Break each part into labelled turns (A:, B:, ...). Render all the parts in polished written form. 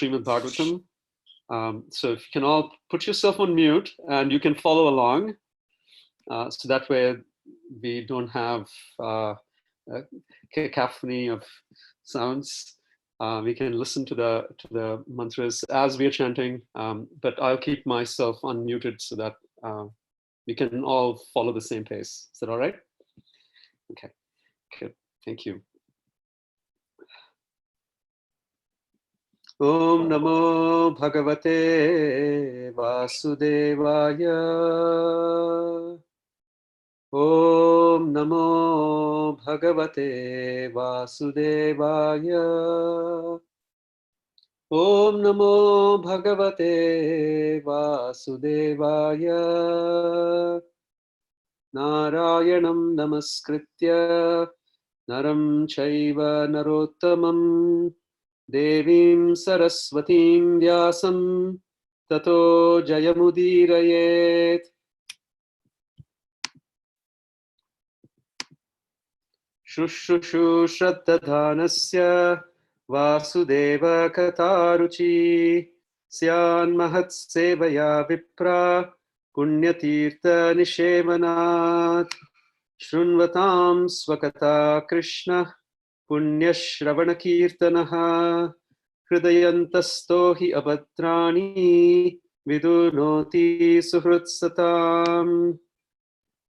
A: Srimad Bhagavatam. So if you can all put yourself on mute and you can follow along, so that way we don't have a cacophony of sounds. We can listen to the mantras as we are chanting, but I'll keep myself unmuted so that we can all follow the same pace. Is that all right? Okay, good. Thank you. Om Namo Bhagavate Vasudevaya. Om Namo Bhagavate Vasudevaya. Om Namo Bhagavate Vasudevaya. Narayanam Namaskritya Naram Chaiva Narottamam Devim Saraswatim Vyasam Tato Jayamudirayet. Shushushu Shraddadhanasya Vasudeva Kataruchi Syan Mahatsevaya Vipra Punyatirtha Nishemanat Shrunvatam Swakata Krishna Punyashravana Kirtanaha Hridayantasto hi abhadrani Vidunoti Suhrutsatam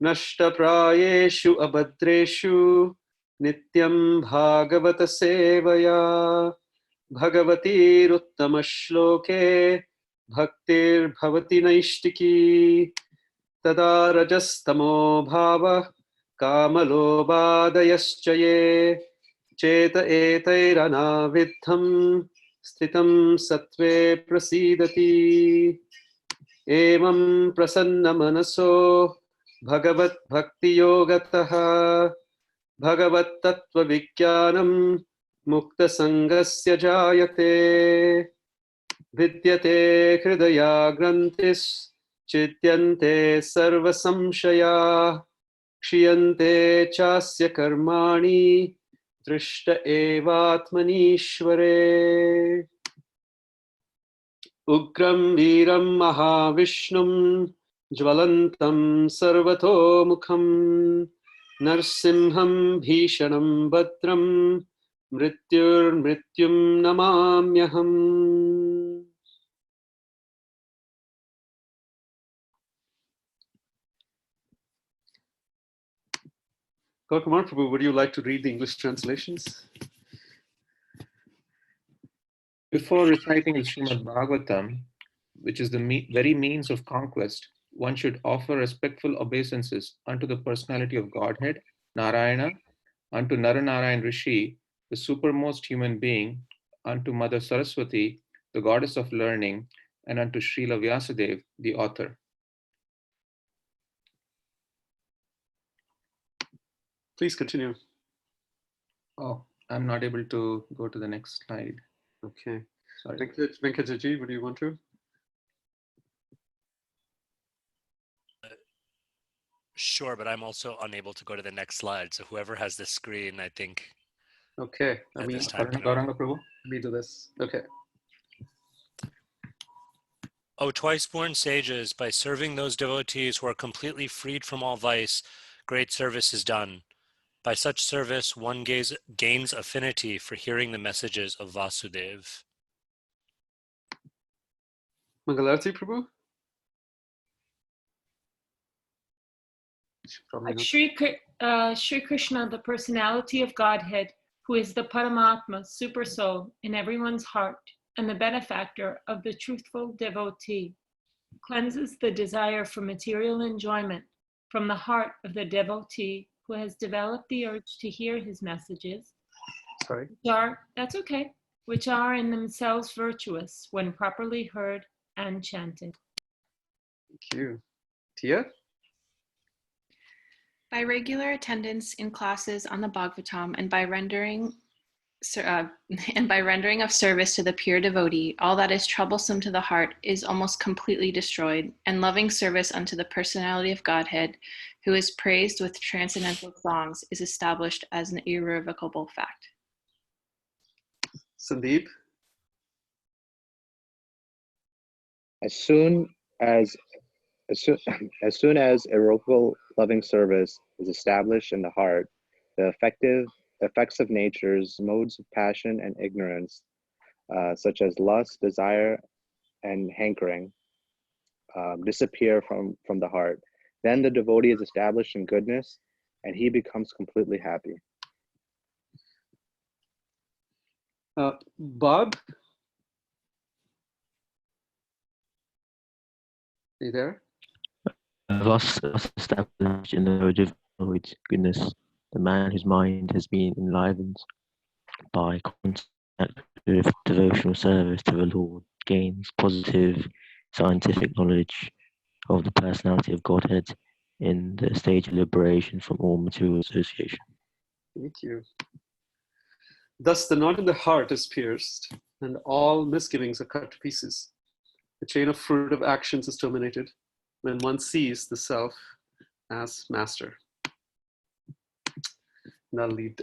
A: Nashtaprayeshu abhadreshu Nityam Bhagavata Sevaya Bhagavatir Uttama Shloke Bhaktir Bhavati Naishtiki Tada Rajastamo Bhava Kamalobhadayaschaye Cheta Etairana Vidham Sthitam Sattve Prasidati Evam Prasanna Manaso Bhagavat Bhakti Yogataha Bhagavat Tattva Vikyanam Mukta Sangasya Jayate Vidyate Hridaya Grantis Chityante Sarva Samshaya Kshiyante Chasya Karmani Drishta Evatmanishvare Ugram Viram Mahavishnum Jvalantam Sarvato Mukham Narsimham Bhishanam Bhadram Mrityur Mrityum Namamyaham. Kumar Prabhu, would you like to read the English translations?
B: Before reciting the Srimad Bhagavatam, which is the very means of conquest, one should offer respectful obeisances unto the personality of Godhead, Narayana, unto Naranarayan Rishi, the supermost human being, unto Mother Saraswati, the goddess of learning, and unto Srila Vyasadeva, the author.
A: Please continue.
B: Oh, I'm not able to go to the next slide.
A: Okay.
B: Sorry.
A: Venkataji, would you want to?
C: Sure, but I'm also unable to go to the next slide. So whoever has the screen, I think.
A: Okay.
C: At this time.
B: Gauranga Prabhu.
A: Me do this. Okay.
C: O twice-born sages, by serving those devotees who are completely freed from all vice, great service is done. By such service, one gains affinity for hearing the messages of Vasudeva.
A: Mangalarti Prabhu?
D: Shri Krishna, the personality of Godhead, who is the Paramatma, super soul, in everyone's heart, and the benefactor of the truthful devotee, cleanses the desire for material enjoyment from the heart of the devotee who has developed the urge to hear his messages.
A: Sorry.
D: That's okay. Which are in themselves virtuous when properly heard and chanted.
A: Thank you. Tia?
E: By regular attendance in classes on the Bhagavatam and by rendering of service to the pure devotee, all that is troublesome to the heart is almost completely destroyed, and loving service unto the personality of Godhead, who is praised with transcendental songs, is established as an irrevocable fact.
A: Sandeep?
F: As soon as as soon, as soon as irrevocable loving service is established in the heart, the effects of nature's modes of passion and ignorance, such as lust, desire, and hankering, disappear from the heart. Then the devotee is established in goodness, and he becomes completely happy.
A: Bob, are you there?
G: Thus established in the devoid goodness, the man whose mind has been enlivened by contact with devotional service to the Lord gains positive scientific knowledge of the personality of Godhead in the stage of liberation from all material association.
A: Thank you. Thus the knot in the heart is pierced, and all misgivings are cut to pieces. The chain of fruit of actions is terminated when one sees the self as master. And I'll read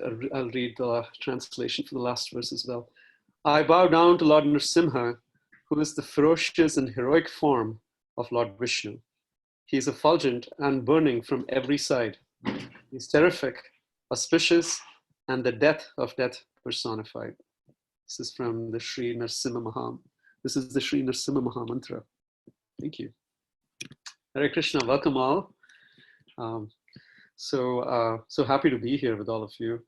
A: the translation for the last verse as well. I bow down to Lord Narasimha, who is the ferocious and heroic form of Lord Vishnu. He is effulgent and burning from every side. He is terrific, auspicious, and the death of death personified. This is from the Sri Narasimha Maha. This is the Sri Narasimha Maha Mantra. Thank you. Hare Krishna, welcome all. So happy to be here with all of you.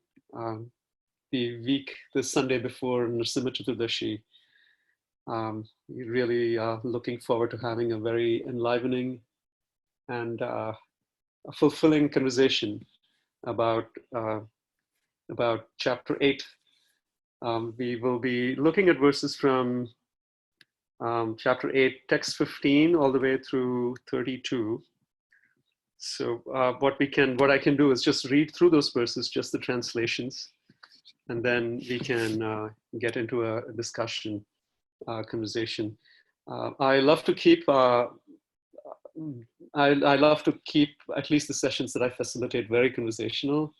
A: This Sunday before Narasimha Chaturdashi, really looking forward to having a very enlivening and a fulfilling conversation about chapter 8. We will be looking at verses from chapter 8, text 15, all the way through 32. So what I can do is just read through those verses, just the translations, and then we can get into a discussion, conversation. I love to keep at least the sessions that I facilitate very conversational.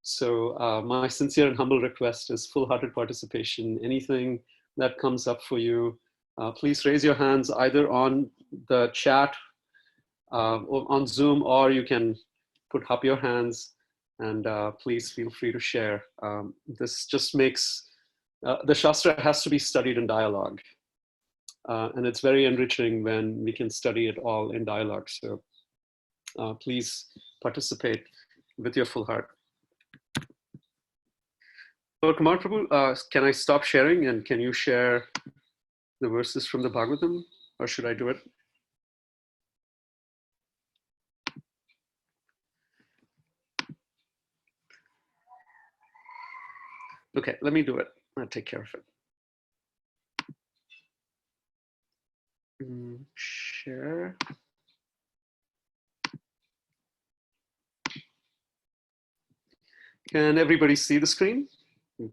A: So my sincere and humble request is full-hearted participation. Anything that comes up for you, please raise your hands either on the chat or on Zoom, or you can put up your hands, and please feel free to share. This just makes, the Shastra has to be studied in dialogue. And it's very enriching when we can study it all in dialogue. So please participate with your full heart. So Kumar Prabhu, can I stop sharing, and can you share the verses from the Bhagavatam, or should I do it? Okay, let me do it. I'll take care of it. Share. Can everybody see the screen?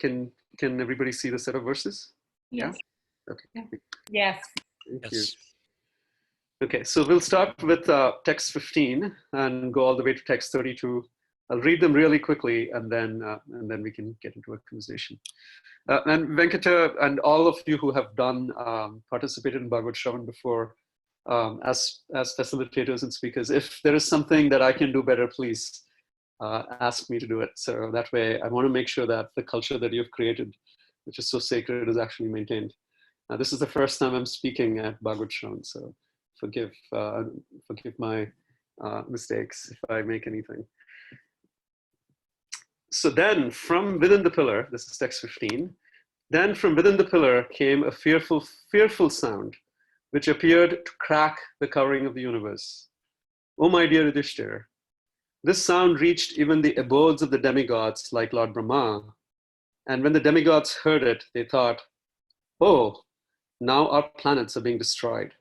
A: Can everybody see the set of verses?
D: Yes.
A: Yeah? Okay.
D: Yes.
A: Thank you. Okay, so we'll start with text 15 and go all the way to text 32. I'll read them really quickly, and then we can get into a conversation. And Venkata and all of you who have done participated in Bhagavad Shravan before, as facilitators and speakers, if there is something that I can do better, please ask me to do it. So that way, I want to make sure that the culture that you've created, which is so sacred, is actually maintained. This is the first time I'm speaking at Bhagavad Shravan, so forgive my mistakes if I make anything. So then from within the pillar, this is text 15, then from within the pillar came a fearful sound, which appeared to crack the covering of the universe. Oh my dear Yudhishthir, this sound reached even the abodes of the demigods like Lord Brahma. And when the demigods heard it, they thought, oh, now our planets are being destroyed.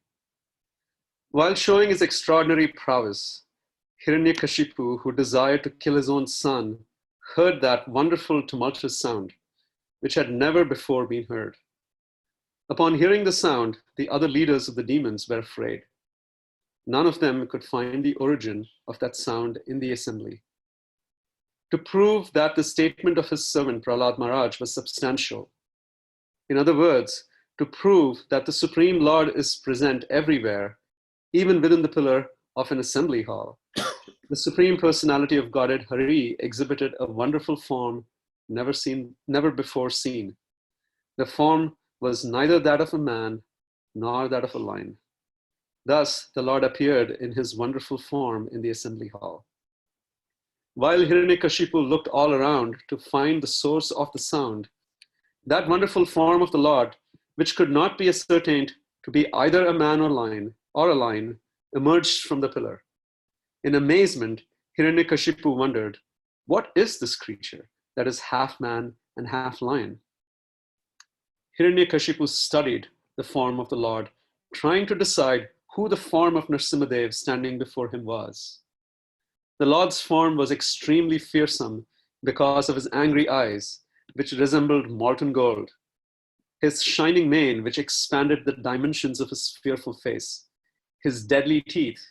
A: While showing his extraordinary prowess, Hiranyakashipu, who desired to kill his own son, heard that wonderful tumultuous sound, which had never before been heard. Upon hearing the sound, the other leaders of the demons were afraid. None of them could find the origin of that sound in the assembly. To prove that the statement of his servant Prahlad Maharaj was substantial, in other words, to prove that the Supreme Lord is present everywhere, even within the pillar of an assembly hall. The Supreme Personality of Godhead Hari exhibited a wonderful form never before seen. The form was neither that of a man nor that of a lion. Thus, the Lord appeared in his wonderful form in the assembly hall. While Hiranyakashipu looked all around to find the source of the sound, that wonderful form of the Lord, which could not be ascertained to be either a man or a lion, emerged from the pillar. In amazement, Hiranyakashipu wondered, what is this creature that is half man and half lion? Hiranyakashipu studied the form of the Lord, trying to decide who the form of Narasimhadev standing before him was. The Lord's form was extremely fearsome because of his angry eyes, which resembled molten gold, his shining mane, which expanded the dimensions of his fearful face, his deadly teeth,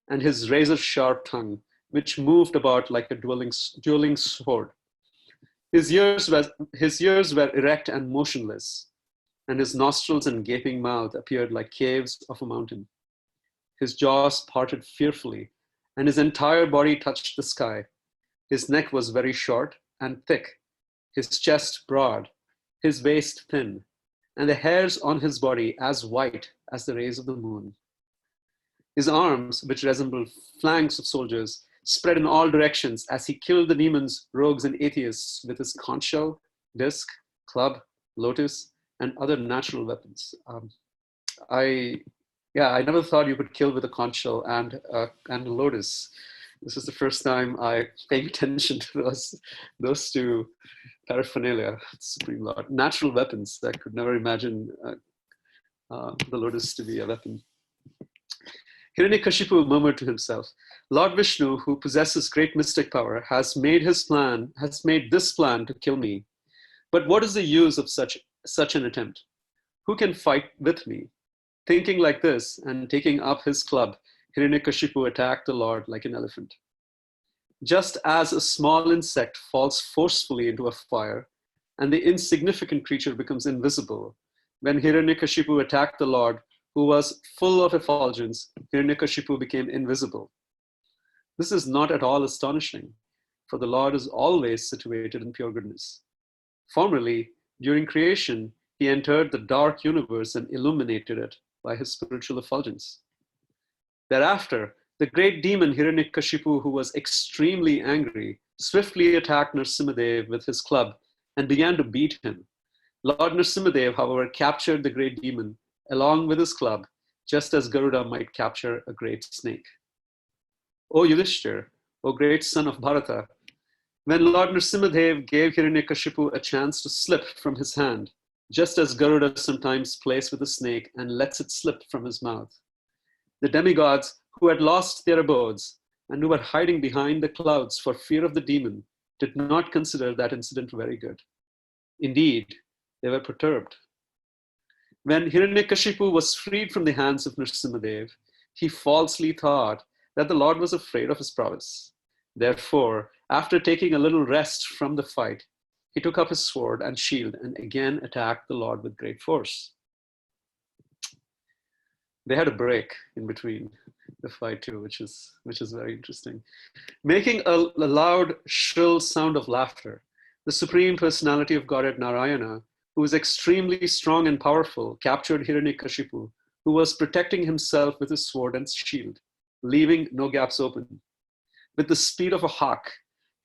A: and his razor-sharp tongue, which moved about like a dueling sword. His ears were erect and motionless, and his nostrils and gaping mouth appeared like caves of a mountain. His jaws parted fearfully, and his entire body touched the sky. His neck was very short and thick, his chest broad, his waist thin, and the hairs on his body as white as the rays of the moon. His arms, which resembled flanks of soldiers, spread in all directions as he killed the demons, rogues, and atheists with his conch shell, disc, club, lotus, and other natural weapons. I never thought you could kill with a conch shell and a lotus. This is the first time I paid attention to those two paraphernalia, Supreme Lord. Natural weapons. I could never imagine the lotus to be a weapon. Hiranyakashipu murmured to himself, Lord Vishnu, who possesses great mystic power, has made this plan to kill me. But what is the use of such an attempt? Who can fight with me? Thinking like this and taking up his club, Hiranyakashipu attacked the Lord like an elephant. Just as a small insect falls forcefully into a fire and the insignificant creature becomes invisible, when Hiranyakashipu attacked the Lord, who was full of effulgence, Hiranyakashipu became invisible. This is not at all astonishing, for the Lord is always situated in pure goodness. Formerly, during creation, he entered the dark universe and illuminated it by his spiritual effulgence. Thereafter, the great demon Hiranyakashipu, who was extremely angry, swiftly attacked Narasimhadev with his club and began to beat him. Lord Narasimhadev, however, captured the great demon along with his club, just as Garuda might capture a great snake. O Yudhishthir, O great son of Bharata, when Lord Narasimhadev gave Hiranyakashipu a chance to slip from his hand, just as Garuda sometimes plays with a snake and lets it slip from his mouth, the demigods who had lost their abodes and who were hiding behind the clouds for fear of the demon did not consider that incident very good. Indeed, they were perturbed. When Hiranyakashipu was freed from the hands of Narasimhadev, he falsely thought that the Lord was afraid of his prowess. Therefore, after taking a little rest from the fight, he took up his sword and shield and again attacked the Lord with great force. They had a break in between the fight too, which is very interesting. Making a loud, shrill sound of laughter, the Supreme Personality of Godhead Narayana, who was extremely strong and powerful, captured Hiranyakashipu, who was protecting himself with his sword and shield, leaving no gaps open. With the speed of a hawk,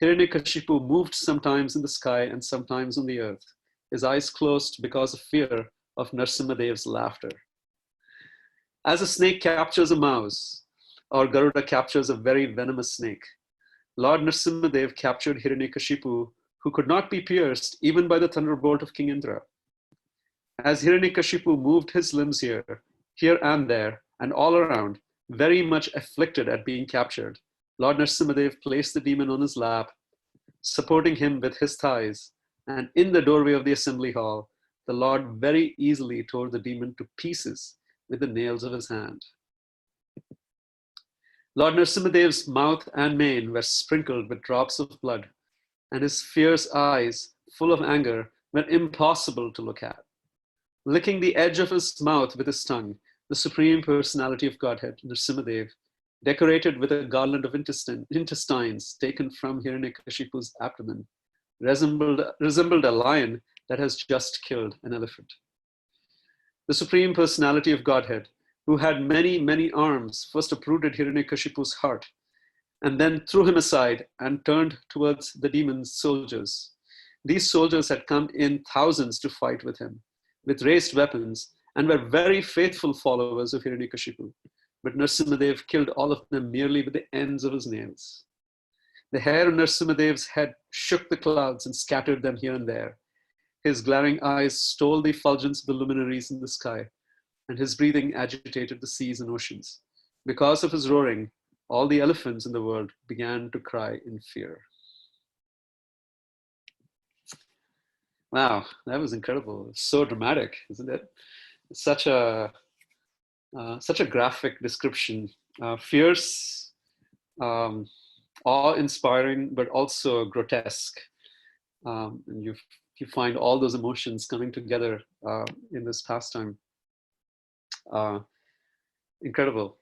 A: Hiranyakashipu moved sometimes in the sky and sometimes on the earth, his eyes closed because of fear of Narasimhadev's laughter. As a snake captures a mouse, or Garuda captures a very venomous snake, Lord Narasimhadev captured Hiranyakashipu, who could not be pierced even by the thunderbolt of King Indra. As Hiranyakashipu moved his limbs here and there, and all around, very much afflicted at being captured, Lord Narasimhadev placed the demon on his lap, supporting him with his thighs, and in the doorway of the assembly hall, the Lord very easily tore the demon to pieces with the nails of his hand. Lord Narasimhadev's mouth and mane were sprinkled with drops of blood, and his fierce eyes, full of anger, were impossible to look at. licking the edge of his mouth with his tongue, the Supreme Personality of Godhead, Narasimhadev, decorated with a garland of intestines taken from Hiranyakashipu's abdomen, resembled a lion that has just killed an elephant. The Supreme Personality of Godhead, who had many, many arms, first uprooted Hiranyakashipu's heart, and then threw him aside and turned towards the demon's soldiers. These soldiers had come in thousands to fight with him, with raised weapons, and were very faithful followers of Hiranyakashipu. But Narasimhadev killed all of them merely with the ends of his nails. The hair on Narasimhadev's head shook the clouds and scattered them here and there. His glaring eyes stole the effulgence of the luminaries in the sky, and his breathing agitated the seas and oceans. Because of his roaring, all the elephants in the world began to cry in fear. Wow, that was incredible. So dramatic, isn't it? Such a graphic description, fierce, awe-inspiring, but also grotesque. And you find all those emotions coming together in this pastime. Incredible.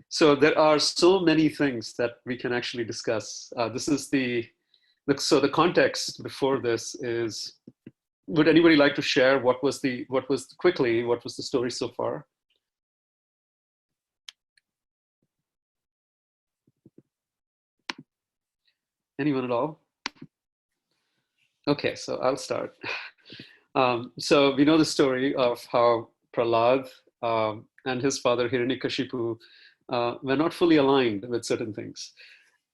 A: So there are so many things that we can actually discuss. This is so the context before this is, would anybody like to share what was the story so far? Anyone at all? Okay, so I'll start. So we know the story of how Prahlad and his father Hiranyakashipu were not fully aligned with certain things.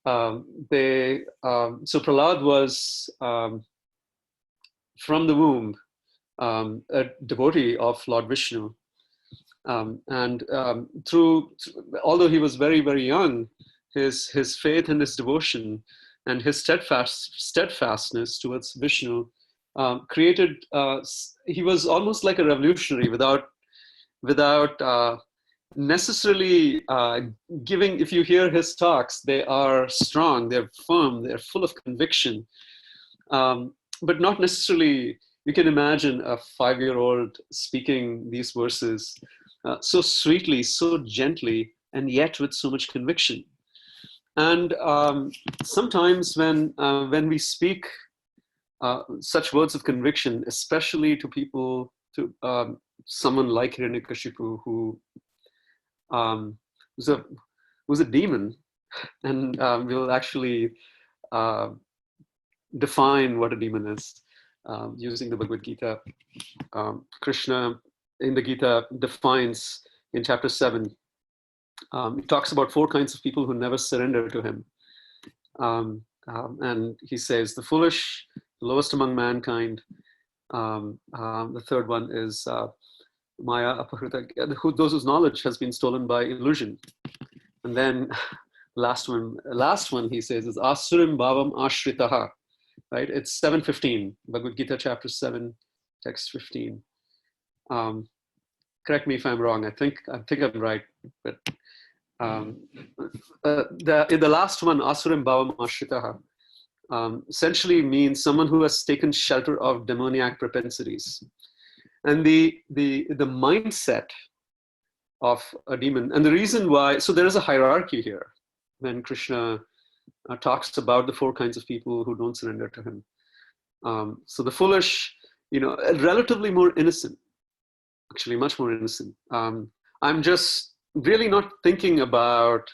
A: So Prahlad was from the womb a devotee of Lord Vishnu, and although he was very, very young, his faith and his devotion and his steadfastness towards Vishnu created. He was almost like a revolutionary, without necessarily giving. If you hear his talks, they are strong, they're firm, they're full of conviction, but not necessarily. You can imagine a 5-year-old speaking these verses so sweetly, so gently, and yet with so much conviction. And sometimes when we speak such words of conviction, especially to people, to someone like Hiranyakashipu, who was a demon, and we'll actually define what a demon is using the Bhagavad Gita. Krishna in the Gita defines in chapter 7. He talks about 4 kinds of people who never surrender to him. And he says, the foolish, the lowest among mankind. The third one is Maya Apahrita, those whose knowledge has been stolen by illusion. And then last one he says is Asurim Bhavam Ashritaha. Right? It's 7:15, Bhagavad Gita chapter 7, text 15. Correct me if I'm wrong. I think I'm right, but in the last one, Asurim Bhavam Ashritaha, essentially means someone who has taken shelter of demoniac propensities. And the mindset of a demon, and the reason why, so there is a hierarchy here when Krishna talks about the 4 kinds of people who don't surrender to him. So the foolish, relatively more innocent, actually much more innocent. I'm just really not thinking about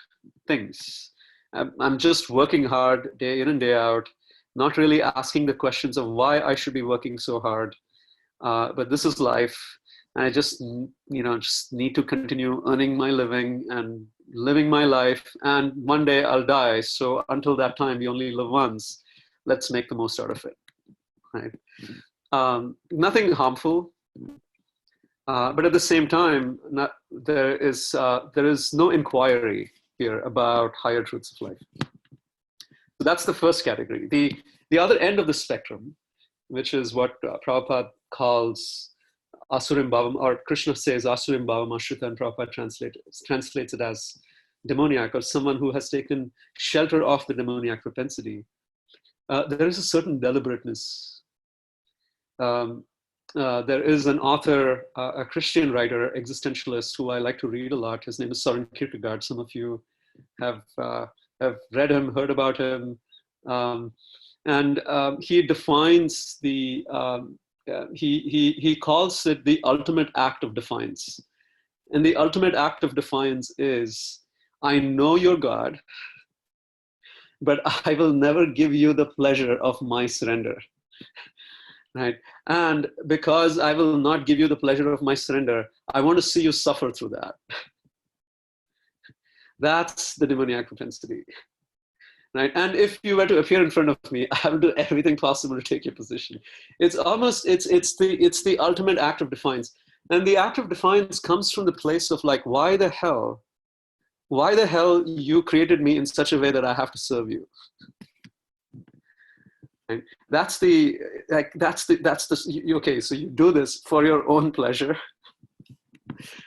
A: things. I'm just working hard day in and day out, not really asking the questions of why I should be working so hard. But this is life, and I just need to continue earning my living and living my life, and one day I'll die. So until that time, we only live once. Let's make the most out of it. Right? Nothing harmful, but at the same time, there is no inquiry here about higher truths of life. So that's the first category. The other end of the spectrum, which is what Prabhupada calls Asurim Bhavam, or Krishna says Asurim Bhavam Ashrita, and Prabhupada translates it as demoniac, or someone who has taken shelter of the demoniac propensity. There is a certain deliberateness. There is an author, a Christian writer, existentialist, who I like to read a lot. His name is Søren Kierkegaard. Some of you have read him, heard about him. And he defines he calls it the ultimate act of defiance. And the ultimate act of defiance is, I know you're God, but I will never give you the pleasure of my surrender. Right? And because I will not give you the pleasure of my surrender, I want to see you suffer through that. That's the demoniac propensity. Right? And if you were to appear in front of me, I will do everything possible to take your position. It's almost, it's the ultimate act of defiance. And the act of defiance comes from the place of like, why the hell you created me in such a way that I have to serve you? Right? Okay, so you do this for your own pleasure,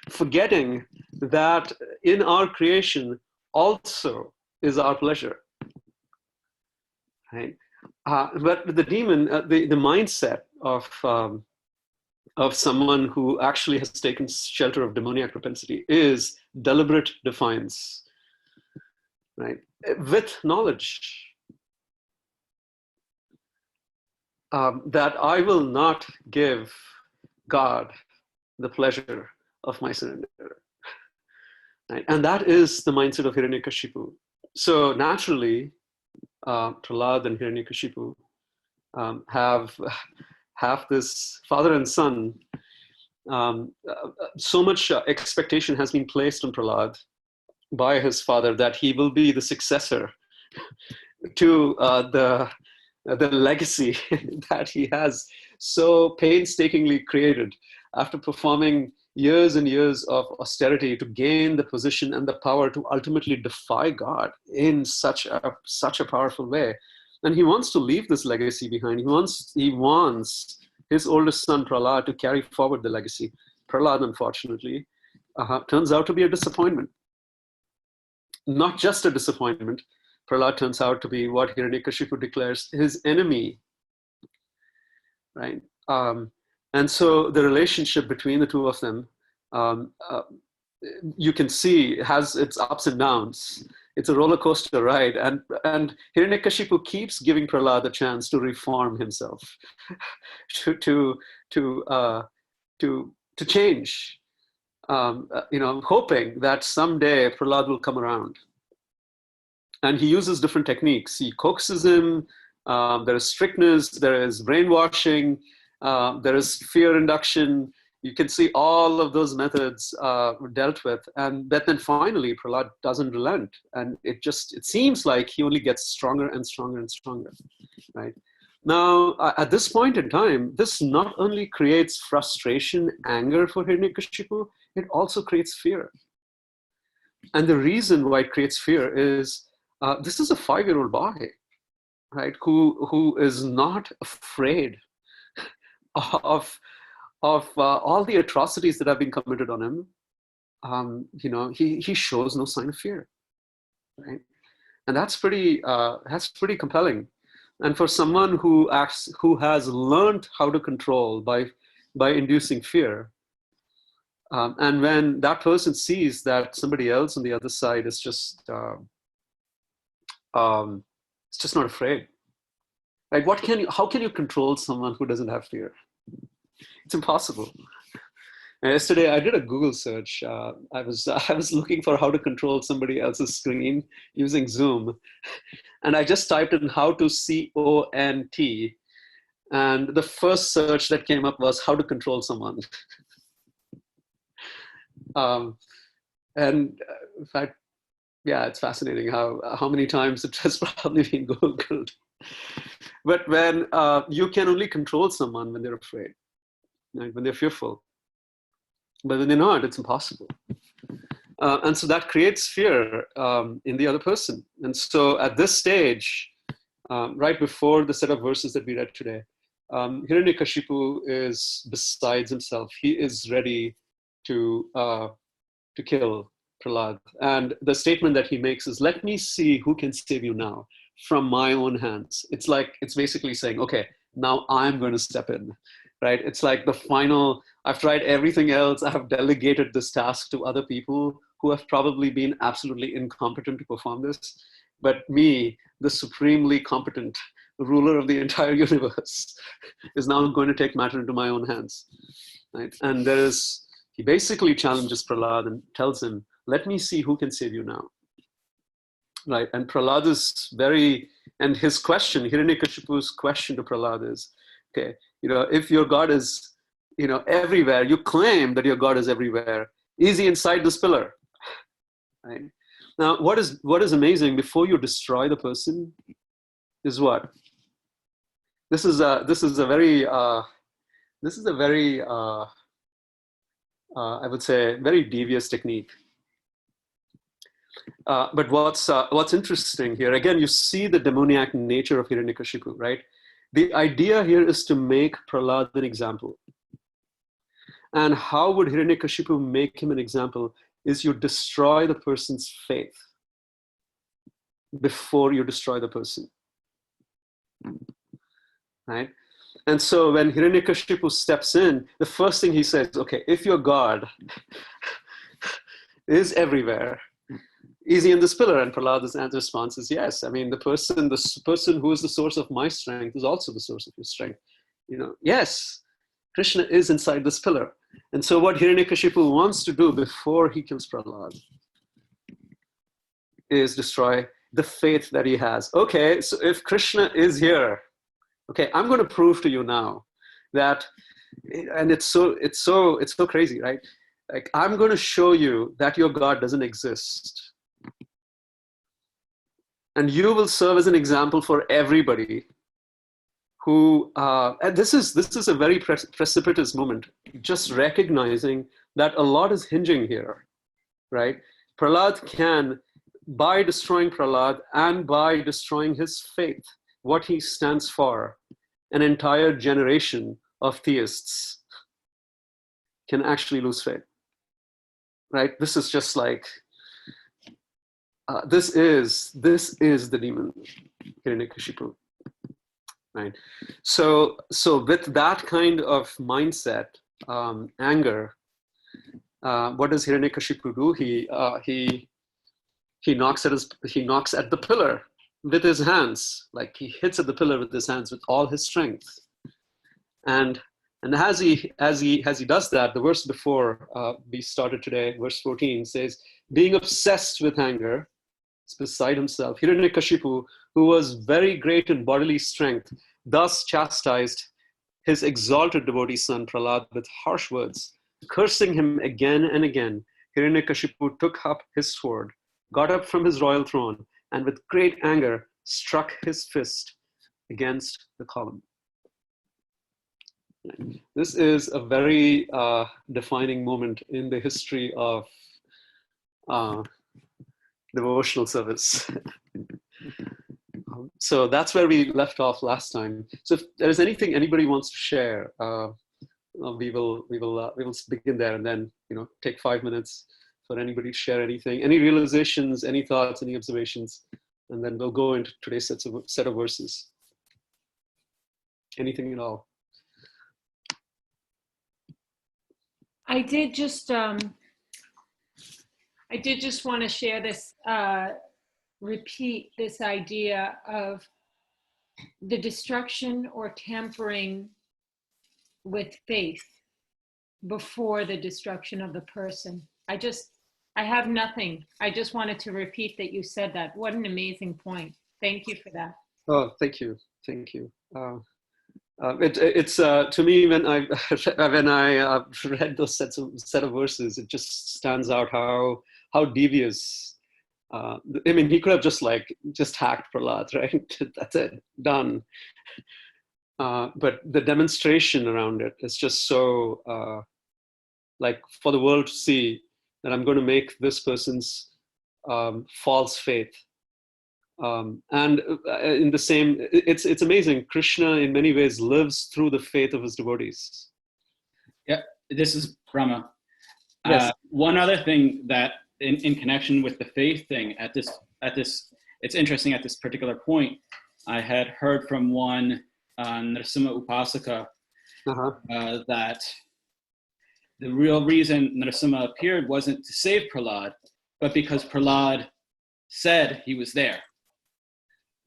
A: forgetting that in our creation also is our pleasure. Right? But the demon, the mindset of someone who actually has taken shelter of demoniac propensity is deliberate defiance, right? With knowledge that I will not give God the pleasure of my surrender. Right? And that is the mindset of Hiranyakashipu. So naturally, Prahlad and Hiranyakashipu have this father and son. So much expectation has been placed on Prahlad by his father that he will be the successor to the legacy that he has so painstakingly created after performing years and years of austerity to gain the position and the power to ultimately defy God in such a powerful way. And he wants to leave this legacy behind. He wants his oldest son, Prahlad, to carry forward the legacy. Prahlad, unfortunately, turns out to be a disappointment. Not just a disappointment. Prahlad turns out to be what Hiranyakashipu declares his enemy. Right? And so the relationship between the two of them, you can see, has its ups and downs. It's a roller coaster ride, and Hiranyakashipu keeps giving Prahlad a chance to reform himself, to change, hoping that someday Prahlad will come around. And he uses different techniques. He coaxes him. There is strictness. There is brainwashing. There is fear induction. You can see all of those methods dealt with. And then finally, Prahlad doesn't relent. And it seems like he only gets stronger and stronger and stronger, right? Now, at this point in time, this not only creates frustration, anger for Hiranyakashipu, it also creates fear. And the reason why it creates fear is this is a 5-year-old boy, right, who is not afraid of all the atrocities that have been committed on him. He shows no sign of fear, right? And that's pretty compelling. And for someone who has learned how to control by inducing fear, and when that person sees that somebody else on the other side is just not afraid, right? How can you control someone who doesn't have fear? It's impossible. And yesterday I did a Google search. I was looking for how to control somebody else's screen using Zoom, and I just typed in how to CONT, and the first search that came up was how to control someone. And in fact, yeah, it's fascinating how many times it has probably been Googled. But when you can only control someone when they're afraid, right? When they're fearful. But when they're not, it's impossible. And so that creates fear in the other person. And so at this stage, right before the set of verses that we read today, Hiranyakashipu is besides himself. He is ready to kill Prahlad. And the statement that he makes is, let me see who can save you now from my own hands. It's basically saying, okay, now I'm going to step in. right? It's like the final, I've tried everything else. I have delegated this task to other people who have probably been absolutely incompetent to perform this. But me, the supremely competent ruler of the entire universe, is now going to take matter into my own hands, right? And he basically challenges Prahlad and tells him, let me see who can save you now, right? And Prahlad is and his question, Hiranyakashipu's question to Prahlad is, okay, if your God is, everywhere, you claim that your God is everywhere, is he inside this pillar, right? Now, what is amazing, before you destroy the person, is what? This is a very I would say, very devious technique. But what's interesting here, again, you see the demoniac nature of Hiranyakashipu, right? The idea here is to make Prahlad an example. And how would Hiranyakashipu make him an example? Is you destroy the person's faith before you destroy the person, right? And so when Hiranyakashipu steps in, the first thing he says, okay, if your God is everywhere, is he in this pillar? And Prahlad's response is yes. I mean, the person who is the source of my strength is also the source of your strength. Yes, Krishna is inside this pillar. And so what Hiranyakashipu wants to do before he kills Prahlad is destroy the faith that he has. Okay, so if Krishna is here, okay, I'm going to prove to you now that, and it's so crazy, right? Like, I'm going to show you that your God doesn't exist. And you will serve as an example for everybody who, and this is a very precipitous moment, just recognizing that a lot is hinging here, right? Prahlad can, by destroying Prahlad and by destroying his faith, what he stands for, an entire generation of theists can actually lose faith, right? This is just like, this is the demon, Hiranyakashipu, right? So with that kind of mindset, anger, what does Hiranyakashipu do? He knocks at the pillar with his hands, like he hits at the pillar with his hands with all his strength. And as he does that, the verse before we started today, verse 14 says, being obsessed with anger, it's beside himself, Hiranyakashipu, who was very great in bodily strength, thus chastised his exalted devotee son Prahlad with harsh words, cursing him again and again. Hiranyakashipu took up his sword, got up from his royal throne, and with great anger struck his fist against the column. This is a very defining moment in the history of devotional service. So that's where we left off last time. So if there's anything anybody wants to share, we will begin there, and then take 5 minutes for anybody to share anything, any realizations, any thoughts, any observations, and then we'll go into today's set of verses. Anything at all?
D: I did just want to share this, repeat this idea of the destruction or tampering with faith before the destruction of the person. I have nothing. I just wanted to repeat that you said that. What an amazing point. Thank you for that.
A: Oh, thank you. It's to me, when I read those set of verses, it just stands out how devious. I mean, he could have just hacked Prahlad, right? That's it, done. But the demonstration around it is just so like for the world to see that I'm going to make this person's false faith. And in the same, it's amazing. Krishna in many ways lives through the faith of his devotees.
H: Yeah, this is Brahma.
A: Yes.
H: One other thing that in connection with the faith thing at this, it's interesting at this particular point, I had heard from one Narasimha Upasaka that the real reason Narasimha appeared wasn't to save Prahlad, but because Prahlad said he was there.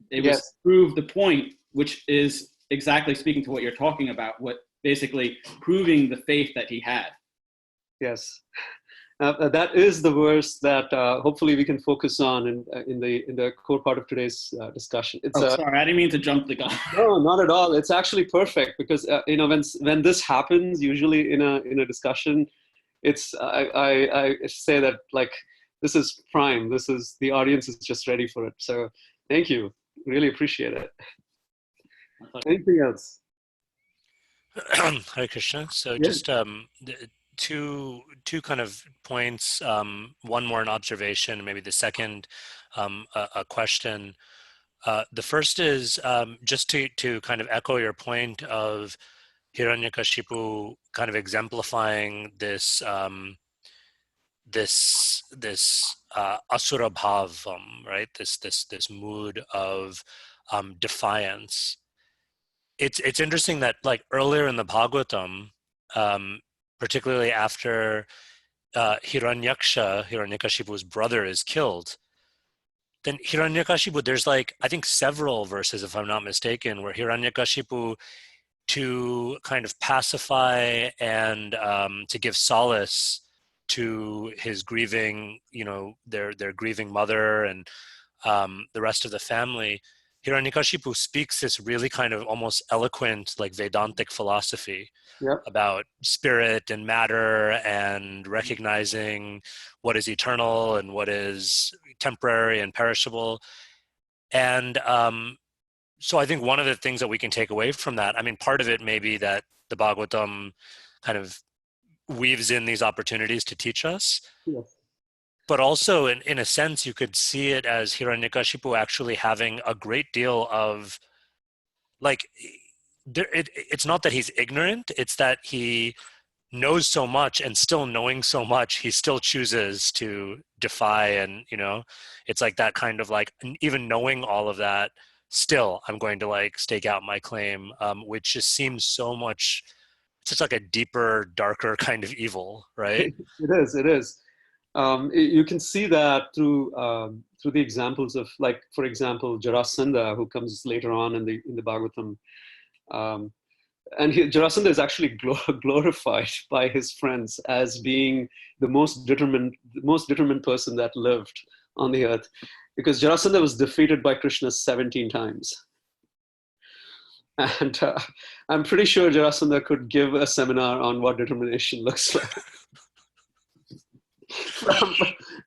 H: It was to prove the point, which is exactly speaking to what you're talking about, what basically proving the faith that he had.
A: Yes. That is the verse that hopefully we can focus on in the core part of today's discussion.
H: Sorry, I didn't mean to jump the gun.
A: No, not at all. It's actually perfect because when this happens, usually in a discussion, it's I say that like this is prime. This is the audience is just ready for it. So thank you. Really appreciate it. Anything else?
C: Hare Krishna. So
A: Yeah.
C: just two kind of points. One more an observation, and maybe the second a question. The first is just to kind of echo your point of Hiranyakashipu kind of exemplifying this asura bhavam, right? This mood of defiance. It's interesting that like earlier in the Bhagavatam, particularly after Hiranyakashipu's brother is killed, then Hiranyakashipu, there's like, I think several verses, if I'm not mistaken, where Hiranyakashipu, to kind of pacify and to give solace to his grieving, their grieving mother and the rest of the family, Hiranyakashipu speaks this really kind of almost eloquent, like Vedantic philosophy about spirit and matter and recognizing what is eternal and what is temporary and perishable. And so I think one of the things that we can take away from that, I mean, part of it may be that the Bhagavatam kind of weaves in these opportunities to teach us.
A: Yes.
C: But also, in a sense, you could see it as Hiranyakashipu actually having a great deal of, like, it's not that he's ignorant, it's that he knows so much, and still knowing so much, he still chooses to defy. And, it's like that kind of like, even knowing all of that, still, I'm going to like stake out my claim, which just seems so much, it's just like a deeper, darker kind of evil, right?
A: It is. You can see that through the examples of, like, for example, Jarasandha, who comes later on in the Bhagavatam, and Jarasandha is actually glorified by his friends as being the most determined person that lived on the earth, because Jarasandha was defeated by Krishna 17 times. And I'm pretty sure Jarasandha could give a seminar on what determination looks like.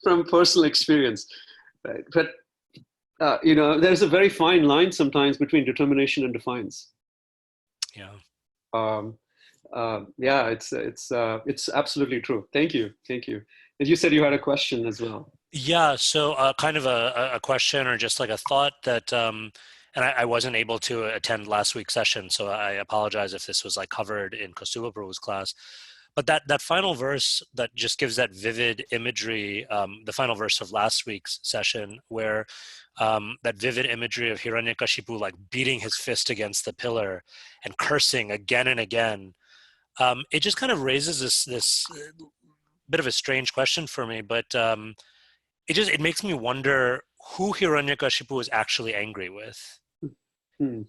A: from personal experience, right? But there's a very fine line sometimes between determination and defiance.
C: Yeah.
A: It's absolutely true. Thank you. And you said you had a question as well.
C: Yeah. So kind of a question or just like a thought that, and I wasn't able to attend last week's session, so I apologize if this was like covered in Kaustubha Prabhu's class. But that final verse that just gives that vivid imagery, the final verse of last week's session, where that vivid imagery of Hiranyakashipu like beating his fist against the pillar and cursing again and again, it just kind of raises this bit of a strange question for me. But it makes me wonder who Hiranyakashipu is actually angry with. On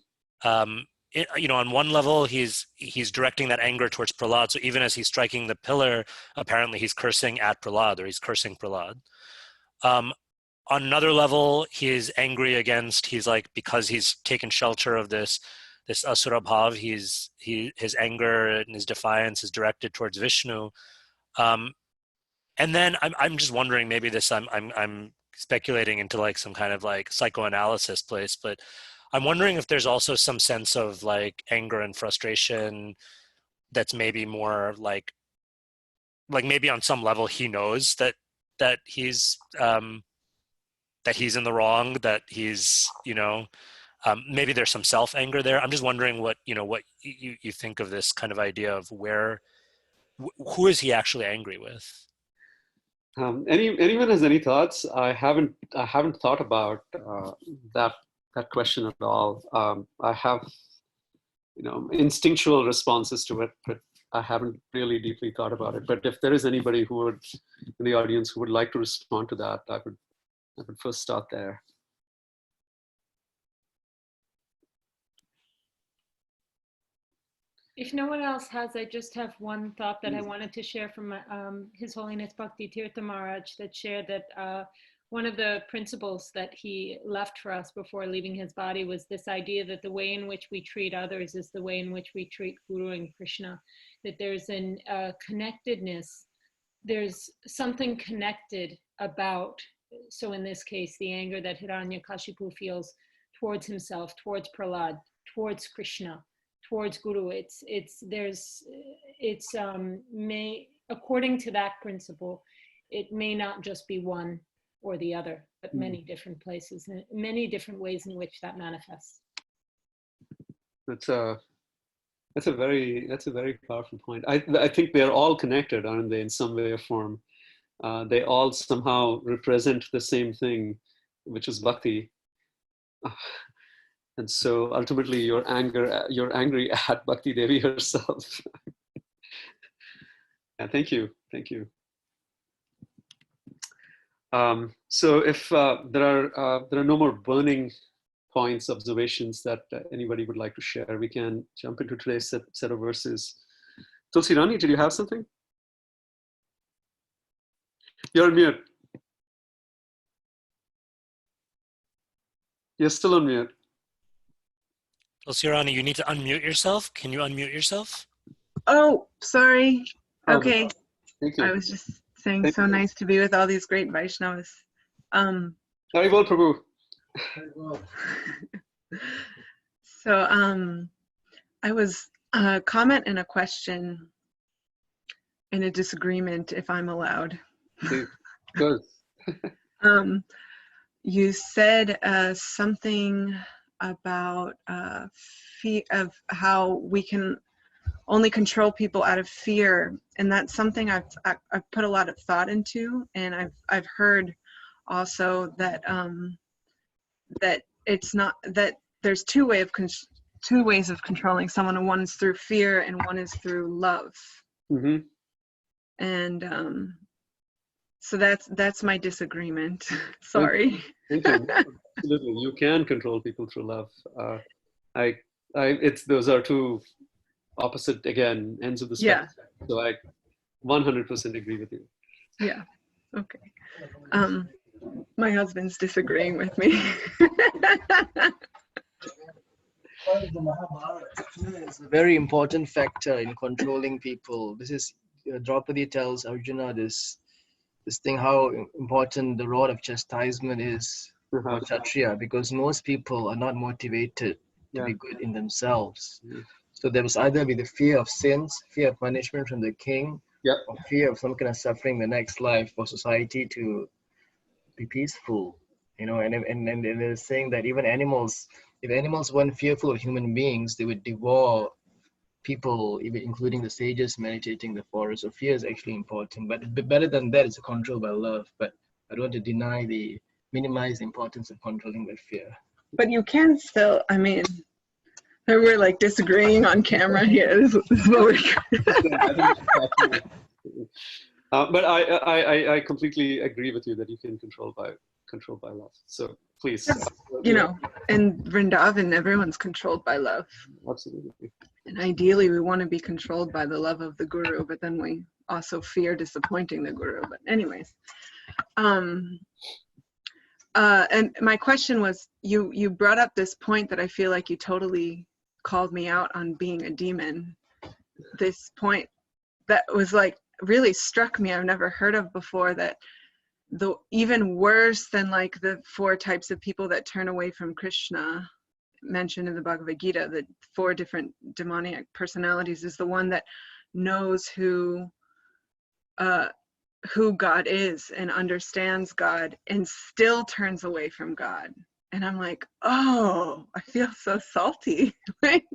C: one level, he's directing that anger towards Prahlad. So even as he's striking the pillar, apparently he's cursing at Prahlad, or he's cursing Prahlad. On another level, he is angry against, he's like, because he's taken shelter of this asura bhav, his anger and his defiance is directed towards Vishnu. And then I'm just wondering, maybe this I'm speculating into like some kind of like psychoanalysis place, but I'm wondering if there's also some sense of like anger and frustration that's maybe more like maybe on some level he knows that he's in the wrong, that he's maybe there's some self anger there. I'm just wondering what you think of this kind of idea of who is he actually angry with?
A: Anyone has any thoughts? I haven't thought about that question at all. I have instinctual responses to it, but I haven't really deeply thought about it. But if there is anybody who would, in the audience, who would like to respond to that, I would first start there.
D: If no one else has, I just have one thought that I wanted to share from His Holiness Bhakti Tirtha Maharaj, that shared that one of the principles that he left for us before leaving his body was this idea that the way in which we treat others is the way in which we treat Guru and Krishna, that there's a connectedness, there's something connected about, so in this case, the anger that Hiranyakashipu feels towards himself, towards Prahlad, towards Krishna, towards Guru. According to that principle, it may not just be one or the other, but many different places and many different ways in which that manifests.
A: That's a very powerful point. I think they're all connected, aren't they, in some way or form? They all somehow represent the same thing, which is bhakti. And so ultimately you're angry at Bhakti Devi herself. Yeah, thank you. So if there are no more burning points, observations that anybody would like to share, we can jump into today's set of verses. Tulsi Rani, did you have something? You're on mute. You're still on mute.
C: Tulsi Rani, you need to unmute yourself. Can you unmute yourself?
I: Oh, sorry. Okay.
A: Thank you.
I: I was just saying, so nice to be with all these great Vaishnavas.
A: Haribol Prabhu.
I: So I was a comment and a question and a disagreement, if I'm allowed.
A: Good.
I: You said something about of how we can only control people out of fear, and that's something I've put a lot of thought into, and I've heard also that that it's not that there's two ways of controlling someone, and one is through fear and one is through love.
A: Mm-hmm.
I: And so that's my disagreement. Sorry.
A: Thank you. Absolutely, you can control people through love. Those are two opposite, again, ends of the spectrum. Yeah. So I 100% agree with you.
I: Yeah. Okay. My husband's disagreeing with me.
J: The Mahabharata is a very important factor in controlling people. This is Draupadi tells Arjuna this thing, how important the rod of chastisement is for Kshatriya, because most people are not motivated to be good in themselves. So there must either be the fear of sins, fear of punishment from the king, or fear of some kind of suffering in the next life for society to be peaceful. And they're saying that even animals, if animals weren't fearful of human beings, they would devour people, even including the sages meditating in the forest. So fear is actually important, but better than that is control by love. But I don't want to minimize the importance of controlling by fear.
I: But you can still, we're like disagreeing on camera here. This is what we're
A: but I completely agree with you that you can control by love. So please.
I: In Vrindavan, everyone's controlled by love.
A: Absolutely.
I: And ideally, we want to be controlled by the love of the Guru, but then we also fear disappointing the Guru. But anyways, and my question was, you brought up this point that I feel like you totally called me out on being a demon. This point that was like really struck me, I've never heard of before, that even worse than like the 4 types of people that turn away from Krishna mentioned in the Bhagavad Gita, the 4 different demoniac personalities, is the one that knows who God is and understands God and still turns away from God. And I'm like, oh, I feel so salty. Like,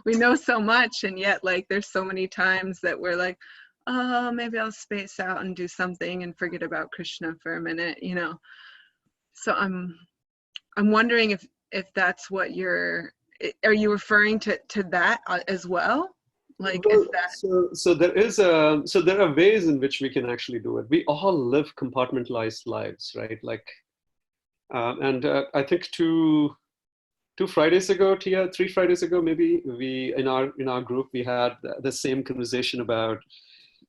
I: we know so much, and yet like there's so many times that we're like, oh, maybe I'll space out and do something and forget about Krishna for a minute, So I'm wondering if that's what you're are you referring to that as well? Like,
A: Well,
I: is that
A: so there are ways in which we can actually do it. We all live compartmentalized lives, right? Like, and I think two Fridays ago, Tia, 3 Fridays ago, maybe, we in our group we had the same conversation about.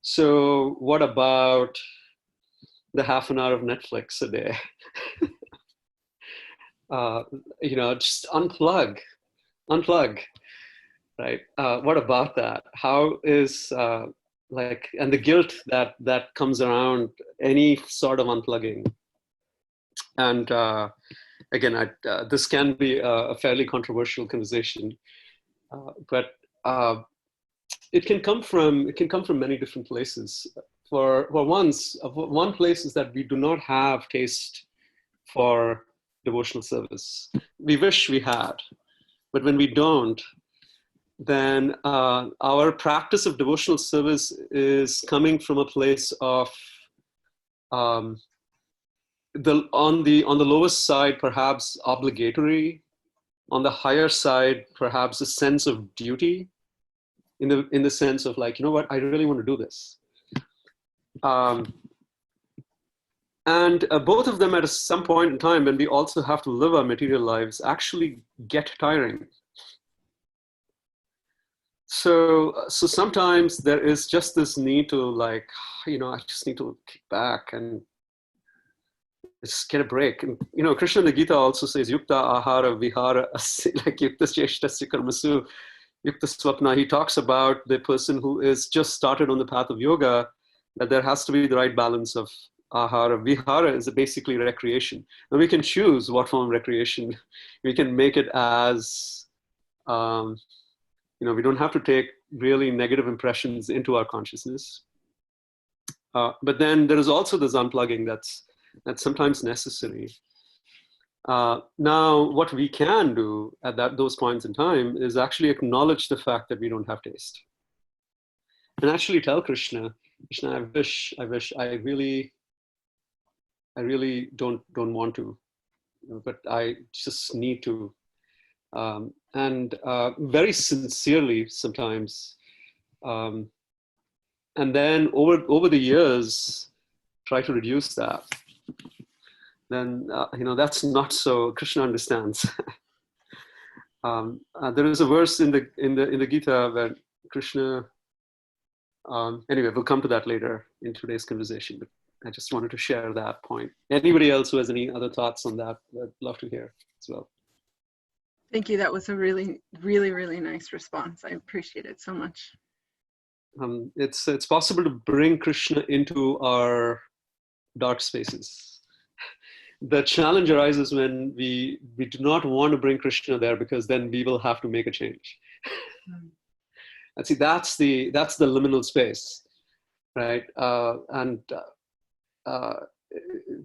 A: So what about the half an hour of Netflix a day? Just unplug, right? What about that? How is and the guilt that comes around any sort of unplugging? And again, this can be a fairly controversial conversation, but it can come from many different places. For one place is that we do not have taste for devotional service. We wish we had, but when we don't, then our practice of devotional service is coming from a place of on the lowest side, perhaps obligatory, on the higher side, perhaps a sense of duty, in the sense of like, you know what, I really want to do this. And both of them at some point in time, when we also have to live our material lives, actually get tiring. So sometimes there is just this need to like, I just need to kick back and just get a break. And Krishna in the Gita also says, Yukta ahara vihara, like Yukta cheshtasya karmasu, Yukta swapna. He talks about the person who is just started on the path of yoga, that there has to be the right balance of ahara. Vihara is basically recreation. And we can choose what form of recreation. We can make it as, we don't have to take really negative impressions into our consciousness. But then there is also this unplugging that's sometimes necessary. Now, what we can do at those points in time is actually acknowledge the fact that we don't have taste, and actually tell Krishna, I wish, I really don't want to, but I just need to, and very sincerely sometimes, and then over the years, try to reduce that. Then that's not so. Krishna understands. There is a verse in the Gita where Krishna. Anyway, we'll come to that later in today's conversation. But I just wanted to share that point. Anybody else who has any other thoughts on that, I'd love to hear as well.
I: Thank you. That was a really, really, really nice response. I appreciate it so much.
A: It's possible to bring Krishna into our dark spaces. The challenge arises when we do not want to bring Krishna there, because then we will have to make a change. And see, that's the liminal space, right?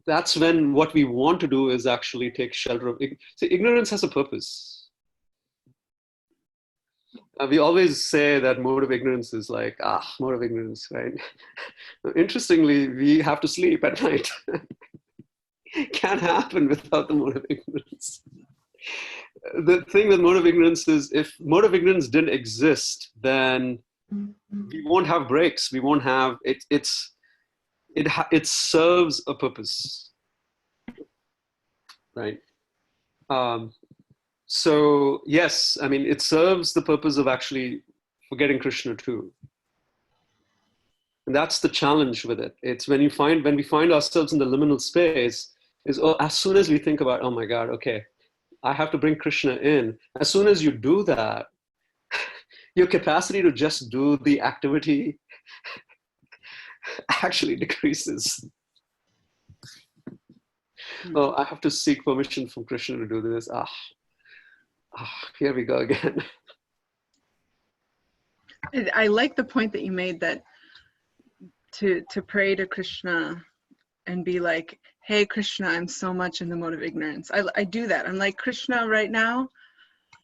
A: That's when what we want to do is actually take shelter of. See, ignorance has a purpose. We always say that mode of ignorance is like, mode of ignorance, right? Interestingly, we have to sleep at night. Can't happen without the mode of ignorance. The thing with mode of ignorance is, if mode of ignorance didn't exist, then we won't have breaks. We won't have it. It serves a purpose, right? So yes, I mean, it serves the purpose of actually forgetting Krishna too. And that's the challenge with it. It's when we find ourselves in the liminal space, is as soon as we think about, oh my God, okay, I have to bring Krishna in. As soon as you do that, your capacity to just do the activity actually decreases. Oh, I have to seek permission from Krishna to do this. Here we go again.
I: I like the point that you made, that to pray to Krishna and be like, hey, Krishna, I'm so much in the mode of ignorance. I do that. I'm like, Krishna, right now,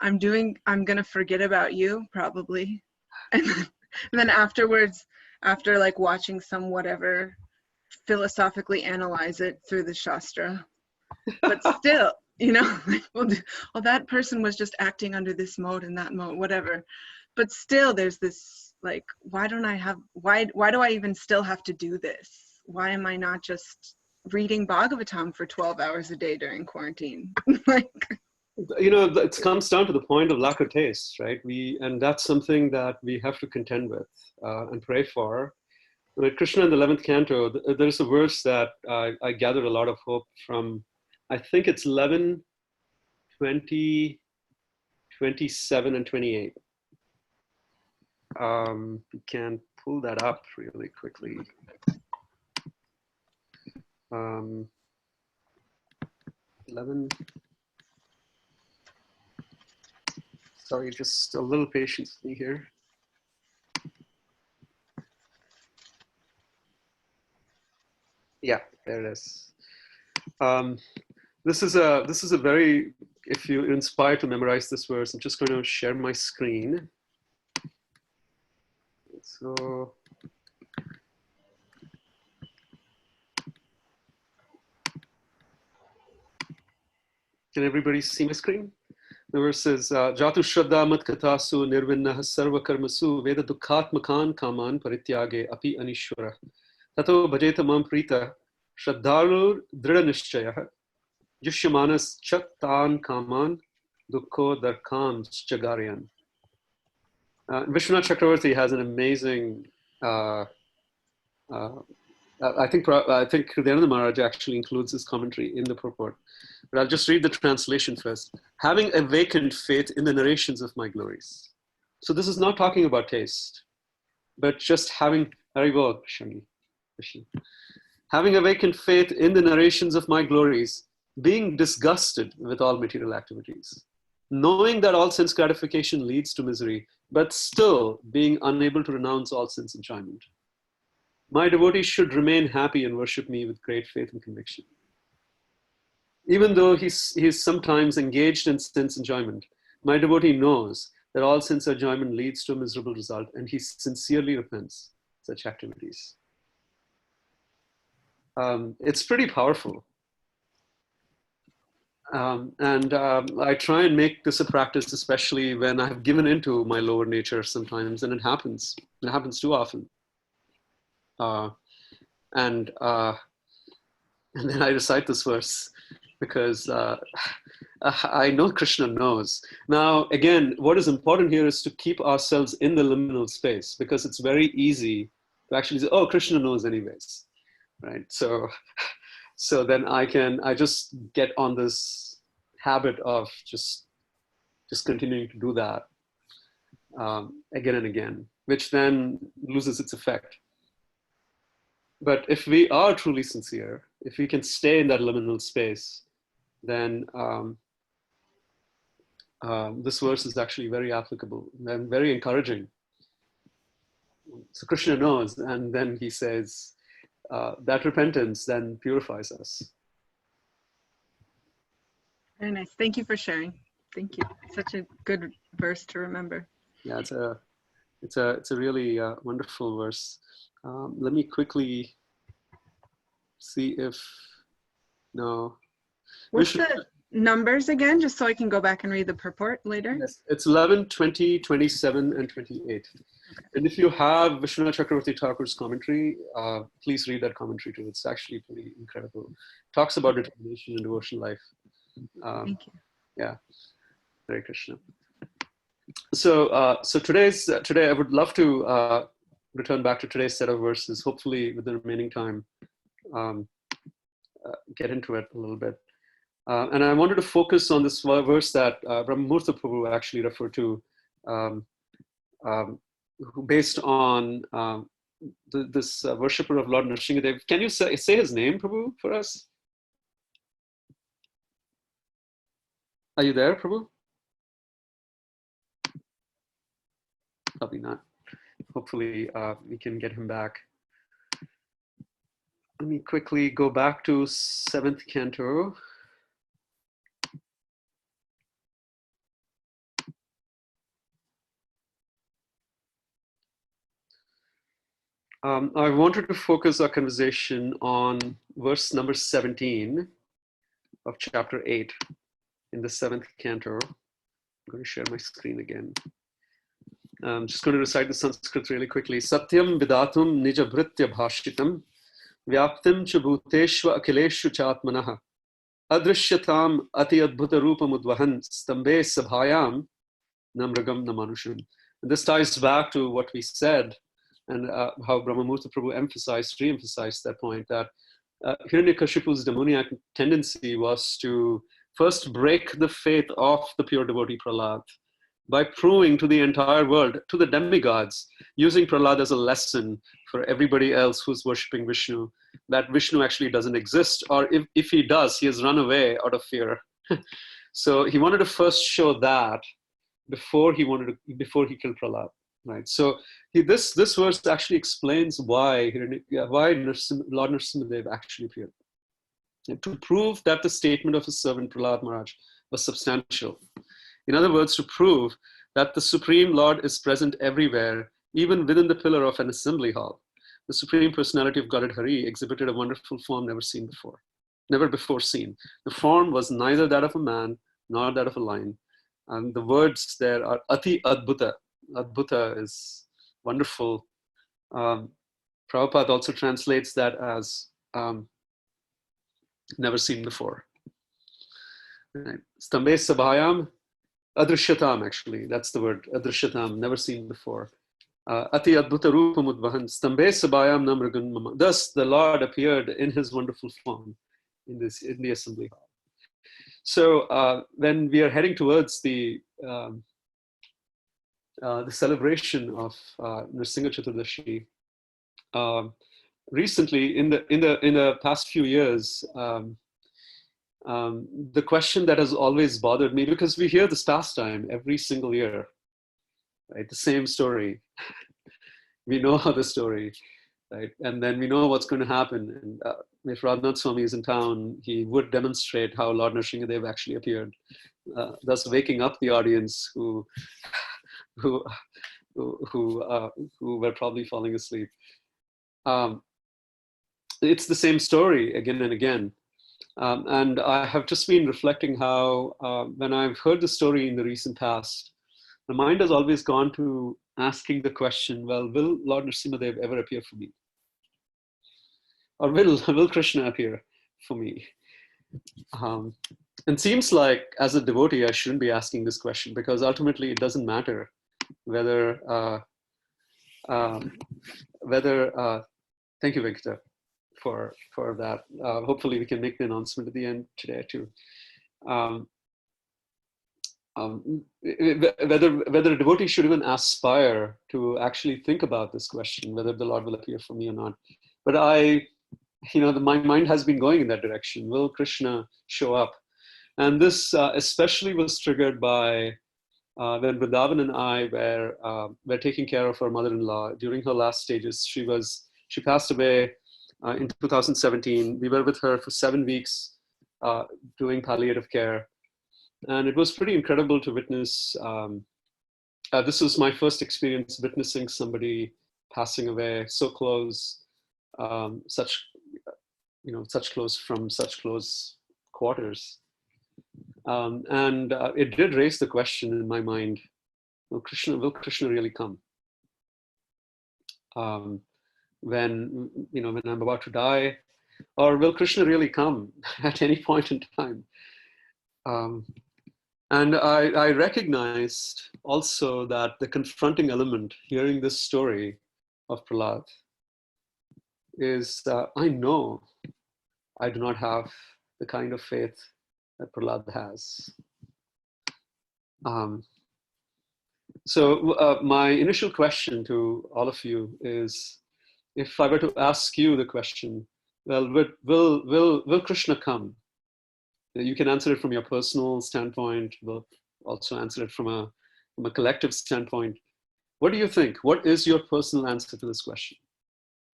I: I'm going to forget about you, probably. And then afterwards, after like watching some whatever, philosophically analyze it through the Shastra. But like, well, that person was just acting under this mode and that mode, whatever. But still, there's this, like, why do I even still have to do this? Why am I not just reading Bhagavatam for 12 hours a day during quarantine? Like,
A: it comes down to the point of lack of taste, right? And that's something that we have to contend with and pray for. With Krishna in the 11th canto, there's a verse that I gathered a lot of hope from. I think it's 11, 20, 27, and 28. We can pull that up really quickly. 11. Sorry, just a little patience with me here. Yeah, there it is. This is a very, if you're inspired to memorize this verse, I'm just going to share my screen. So, can everybody see my screen? The verse says, Jatu Shraddha Mat Kathasu Nirvinnah Sarva Karmasu Veda Dukhatmakan Kaman Parityage Api Anishwara Tato Bhajeta Mam Prita Shraddhalu Drida Nishchaya Yushamanas Chatan Kaman Dukho Darkam Chagaryan. Vishwanath Chakravarti has an amazing, I think Hridayananda Maharaj actually includes this commentary in the purport. But I'll just read the translation first. Having awakened faith in the narrations of my glories. So this is not talking about taste, but just having, having awakened faith in the narrations of my glories, being disgusted with all material activities, knowing that all sense gratification leads to misery, but still being unable to renounce all sense enjoyment. My devotees should remain happy and worship me with great faith and conviction. Even though he's sometimes engaged in sense enjoyment, my devotee knows that all sense enjoyment leads to a miserable result, and he sincerely repents such activities. It's pretty powerful. I try and make this a practice, especially when I've given into my lower nature sometimes, and it happens too often. And then I recite this verse because I know Krishna knows. Now, again, what is important here is to keep ourselves in the liminal space, because it's very easy to actually say, oh, Krishna knows anyways, right? So then I just get on this habit of just continuing to do that again and again, which then loses its effect. But if we are truly sincere, if we can stay in that liminal space, then this verse is actually very applicable and very encouraging. So Krishna knows, and then he says that repentance then purifies us.
I: very nice. Thank you for sharing. Thank you. Such a good verse to remember.
A: Yeah, it's a really wonderful verse. Let me quickly see if no.
I: What's the numbers again, just so I can go back and read the purport later?
A: Yes, it's 11, 20, 27, and 28. Okay. And if you have Vishwanath Chakravarti Thakur's commentary, please read that commentary too. It's actually pretty incredible. It talks about determination and devotional life.
I: Thank you.
A: Yeah, Hare Krishna. So today I would love to return back to today's set of verses, hopefully with the remaining time, get into it a little bit. And I wanted to focus on this verse that Brahmamurtha Prabhu actually referred to, based on this worshipper of Lord Narasimha. Can you say his name, Prabhu, for us? Are you there, Prabhu? Probably not. Hopefully we can get him back. Let me quickly go back to 7th canto. I wanted to focus our conversation on verse number 17 of chapter 8. in the 7th canto. I'm going to share my screen again. I'm just going to recite the Sanskrit really quickly. Satyam vidatum nijabhritya bhashitam vyaptim cha bhuteshva akhileshu chatmanaha adrishyatam ati adbhuta rupam udvahan stambe sabhayam namragam namanusham. And this ties back to what we said and how Brahmamurti Prabhu re-emphasized that point, that Hiranyakashipu's demoniac tendency was to first break the faith of the pure devotee Prahlad by proving to the entire world, to the demigods, using Prahlad as a lesson for everybody else who's worshipping Vishnu, that Vishnu actually doesn't exist, or if he does, he has run away out of fear. So he wanted to first show that before he killed Prahlad, right? So this verse actually explains why Lord Narasimhadev actually appeared, and to prove that the statement of his servant Prahlad Maharaj was substantial. In other words, to prove that the Supreme Lord is present everywhere, even within the pillar of an assembly hall. The Supreme Personality of Godhead Hari exhibited a wonderful form never before seen. The form was neither that of a man nor that of a lion. And the words there are Ati Adbhuta. Adbhuta is wonderful. Prabhupada also translates that as never seen before. Right. Stambe Sabhayam Adrishyatam, actually, that's the word, Adrishyatam, never seen before. Ati Adbhuta Rupam Udvahan Stambe Sabhayam Namragun Mama. Thus the Lord appeared in his wonderful form in the assembly hall. So when we are heading towards the celebration of Nrsimha Chaturdashi, recently in the past few years, the question that has always bothered me, because we hear this pastime every single year, right? The same story. We know how the story, right? And then we know what's going to happen. And if Radhanath Swami is in town, he would demonstrate how Lord Nrsimhadev actually appeared, thus waking up the audience who were probably falling asleep. It's the same story again and again. And I have just been reflecting how when I've heard the story in the recent past, my mind has always gone to asking the question, well, will Lord Nrsimhadev ever appear for me? Or will Krishna appear for me? And seems like as a devotee, I shouldn't be asking this question, because ultimately it doesn't matter whether, thank you, Venkata, for that. Hopefully we can make the announcement at the end today too. Whether a devotee should even aspire to actually think about this question, whether the Lord will appear for me or not. But my mind has been going in that direction. Will Krishna show up? And this especially was triggered by when Vrindavan and I were taking care of her mother-in-law during her last stages. She passed away in 2017. We were with her for 7 weeks doing palliative care. And it was pretty incredible to witness. This was my first experience witnessing somebody passing away so close, such close from such close quarters. And it did raise the question in my mind, will Krishna really come? When I'm about to die, or will Krishna really come at any point in time? And I recognized also that the confronting element hearing this story of Prahlad is I know I do not have the kind of faith that Prahlad has. So my initial question to all of you is, if I were to ask you the question, well, will Krishna come? You can answer it from your personal standpoint. We'll also answer it from a collective standpoint. What do you think? What is your personal answer to this question?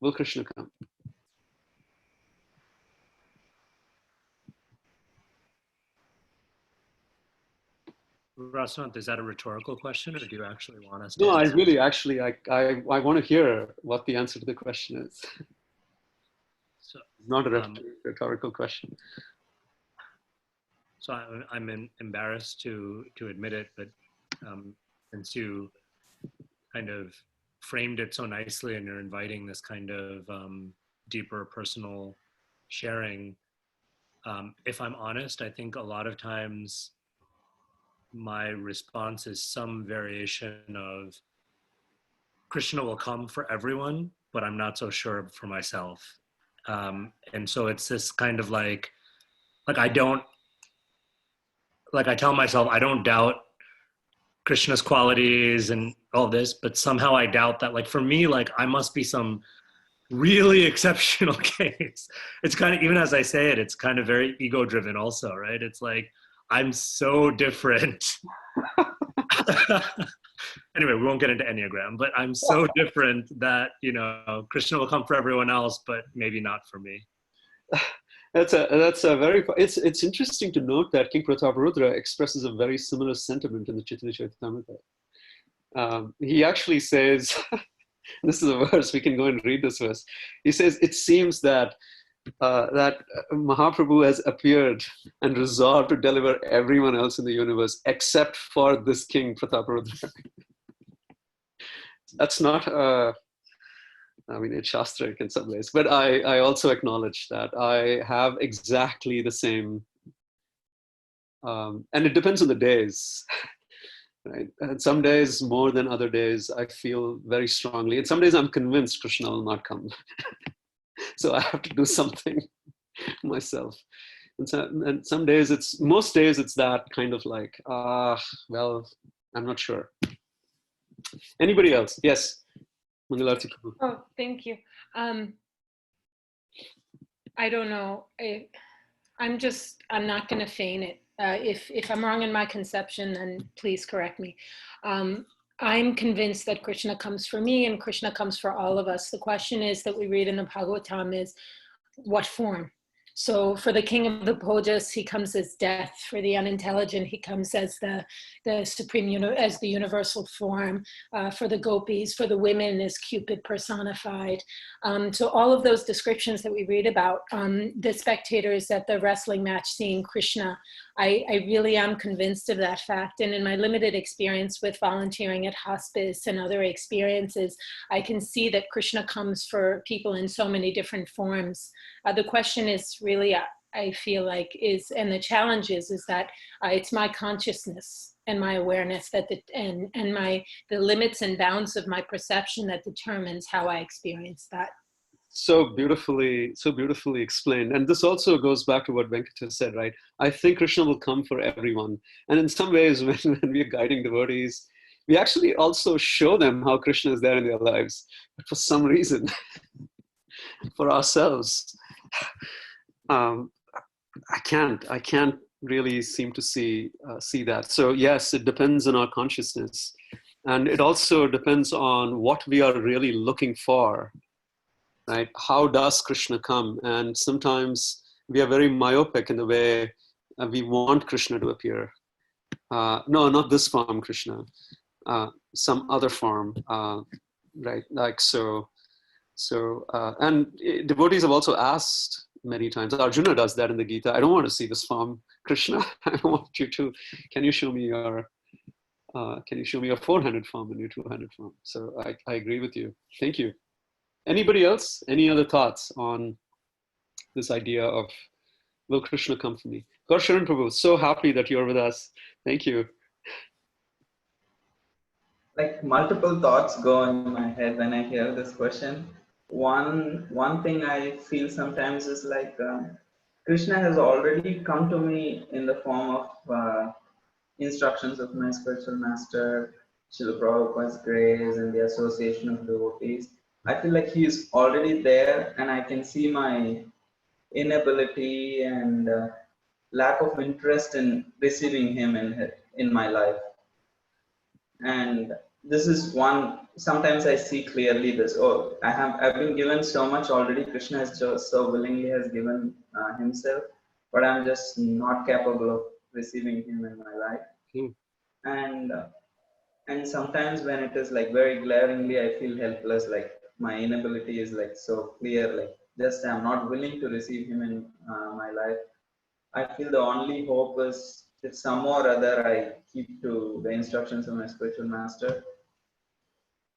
A: Will Krishna come?
C: Rasanath, is that a rhetorical question, or do you actually want us to
A: No,
C: answer?
A: I want to hear what the answer to the question is.
C: So,
A: Not a rhetorical question.
C: So I'm embarrassed to admit it, but since you kind of framed it so nicely and you're inviting this kind of deeper personal sharing, if I'm honest, I think a lot of times my response is some variation of Krishna will come for everyone, but I'm not so sure for myself. And so it's this kind of like I don't, like I tell myself, I don't doubt Krishna's qualities and all this, but somehow I doubt that, like, for me, like, I must be some really exceptional case. It's kind of, even as I say it, it's kind of very ego driven also, right? It's like, I'm so different. Anyway, we won't get into Enneagram, but I'm so different that, you know, Krishna will come for everyone else, but maybe not for me.
A: That's a very, it's interesting to note that King Prataparudra expresses a very similar sentiment in the Chaitanya Charitamrita. He actually says, this is a verse, we can go and read this verse. He says, it seems that Mahaprabhu has appeared and resolved to deliver everyone else in the universe except for this King Prataparudra. That's not, I mean, it's Shastric in some ways, but I also acknowledge that I have exactly the same, and it depends on the days. Right? And some days more than other days, I feel very strongly. And some days I'm convinced Krishna will not come. So I have to do something myself. And some days most days it's that kind of like, well, I'm not sure. Anybody else? Yes. Mangalarti Prabhu.
D: Oh, thank you. I don't know. I'm not going to feign it. If I'm wrong in my conception, then please correct me. I'm convinced that Krishna comes for me and Krishna comes for all of us. The question is that we read in the Bhagavatam is what form? So for the king of the Bhojas, he comes as death. For the unintelligent, he comes as the supreme, as the universal form. For the gopis, for the women, is Cupid personified. So all of those descriptions that we read about, the spectators at the wrestling match seeing Krishna, I really am convinced of that fact. And in my limited experience with volunteering at hospice and other experiences, I can see that Krishna comes for people in so many different forms. The question is really, I feel like, and the challenge is that it's my consciousness and my awareness that the limits and bounds of my perception that determines how I experience that.
A: So beautifully explained. And this also goes back to what Venkata said, right? I think Krishna will come for everyone. And in some ways, when we are guiding devotees, we actually also show them how Krishna is there in their lives. But for some reason, for ourselves, I can't really seem to see that. So yes, it depends on our consciousness. And it also depends on what we are really looking for. Right? How does Krishna come? And sometimes we are very myopic in the way we want Krishna to appear. No, not this form, Krishna. Some other form, right? Like so. And devotees have also asked many times. Arjuna does that in the Gita. I don't want to see this form, Krishna. I want you to. Can you show me your 400 form and your 200 form? So I agree with you. Thank you. Anybody else? Any other thoughts on this idea of will Krishna come for me? Gaur Sharan Prabhu, so happy that you're with us. Thank you.
K: Like multiple thoughts go in my head when I hear this question. One thing I feel sometimes is like Krishna has already come to me in the form of instructions of my spiritual master, Srila Prabhupada's grace and the association of devotees. I feel like he is already there, and I can see my inability and lack of interest in receiving him in my life. And this is one, sometimes I see clearly this, I've been given so much already. Krishna has just so willingly has given himself, but I'm just not capable of receiving him in my life. And sometimes when it is like very glaringly, I feel helpless, like my inability is like so clear, like just I'm not willing to receive him in my life. I feel the only hope is if some or other I keep to the instructions of my spiritual master,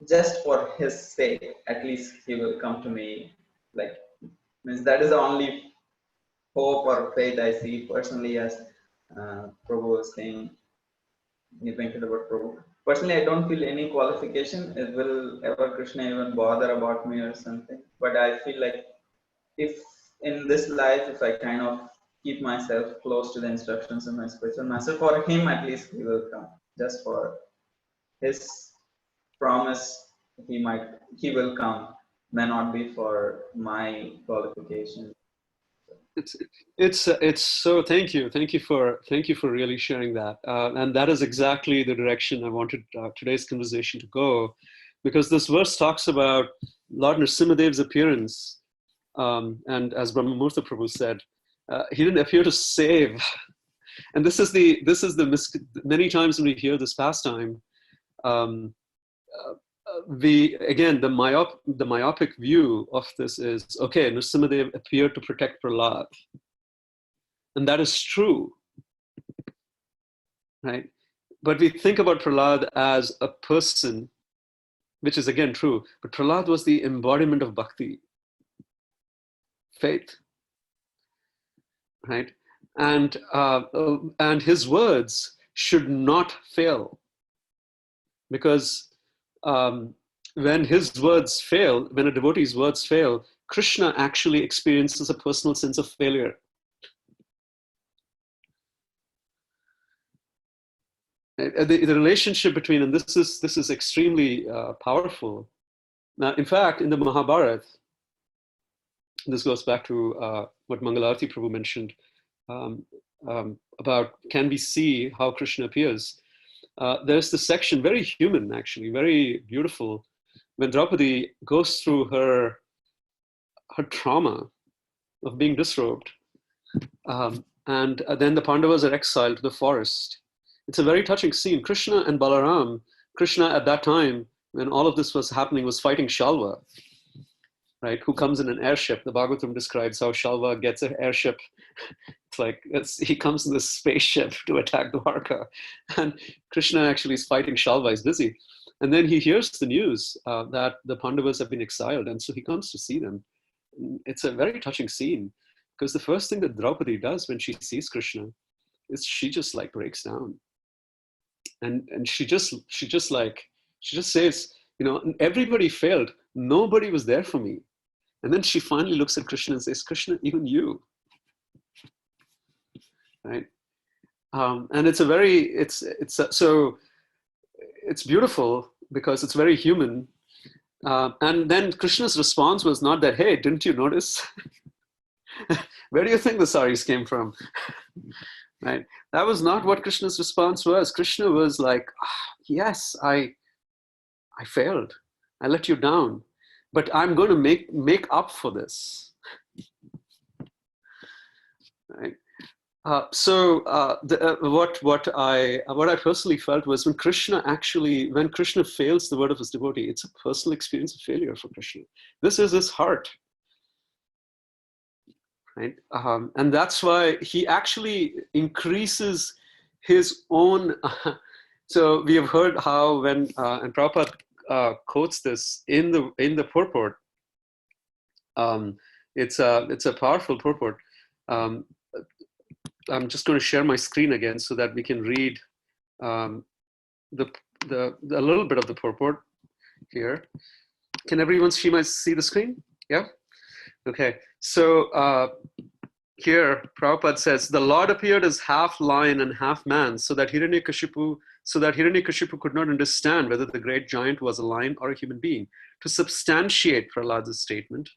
K: just for his sake, at least he will come to me. Like, means that is the only hope or faith I see personally, as Prabhu was saying. About Prabhu. Personally, I don't feel any qualification. Will ever Krishna even bother about me or something? But I feel like if in this life, if I kind of keep myself close to the instructions of my spiritual master, for him at least he will come. Just for his promise, he will come. May not be for my qualification.
A: It's so, thank you for really sharing that, and that is exactly the direction I wanted today's conversation to go, because this verse talks about Lord Narasimhadev's appearance, and as Brahmamurtha Prabhu said, he didn't appear to save. And this is the many times when we hear this pastime, the myopic view of this is, okay, Narasimhadev appeared to protect Prahlad, and that is true, right? But we think about Prahlad as a person, which is again true, but Prahlad was the embodiment of bhakti, faith, right? And his words should not fail, because when his words fail, when a devotee's words fail, Krishna actually experiences a personal sense of failure. The relationship between, and this is extremely powerful. Now, in fact, in the Mahabharata, this goes back to what Mangalarti Prabhu mentioned about, can we see how Krishna appears? There's this section, very human actually, very beautiful, when Draupadi goes through her trauma of being disrobed, and then the Pandavas are exiled to the forest. It's a very touching scene. Krishna and Balaram, Krishna at that time, when all of this was happening, was fighting Shalva, right? Who comes in an airship. The Bhagavatam describes how Shalva gets an airship. It's like, he comes in this spaceship to attack Dwarka. And Krishna actually is fighting Shalva, he's busy. And then he hears the news that the Pandavas have been exiled. And so he comes to see them. It's a very touching scene, because the first thing that Draupadi does when she sees Krishna is she just like breaks down. And she just says, everybody failed. Nobody was there for me. And then she finally looks at Krishna and says, Krishna, even you. Right? And it's beautiful because it's very human. And then Krishna's response was not that, hey, didn't you notice? Where do you think the saris came from? Right? That was not what Krishna's response was. Krishna was like, yes, I failed. I let you down, but I'm going to make up for this. Right? What I personally felt was when Krishna fails the word of his devotee, it's a personal experience of failure for Krishna. This is his heart. Right? And that's why he actually increases his own. So we have heard how when, and Prabhupada quotes this in the purport. It's a powerful purport. I'm just going to share my screen again so that we can read a little bit of the purport here. Can everyone see the screen? Yeah? Okay, so here Prabhupada says, the Lord appeared as half lion and half man, so that Hiranyakashipu could not understand whether the great giant was a lion or a human being. To substantiate Prahlad's statement,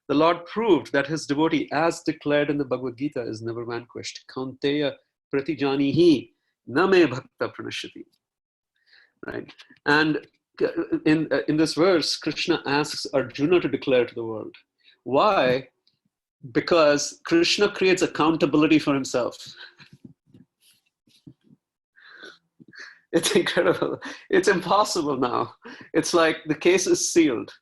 A: the Lord proved that his devotee, as declared in the Bhagavad Gita, is never vanquished. Kaunteya pratijanihi name bhakta pranashati. Right? And in this verse, Krishna asks Arjuna to declare to the world. Why? Because Krishna creates accountability for himself. It's incredible. It's impossible now. It's like the case is sealed,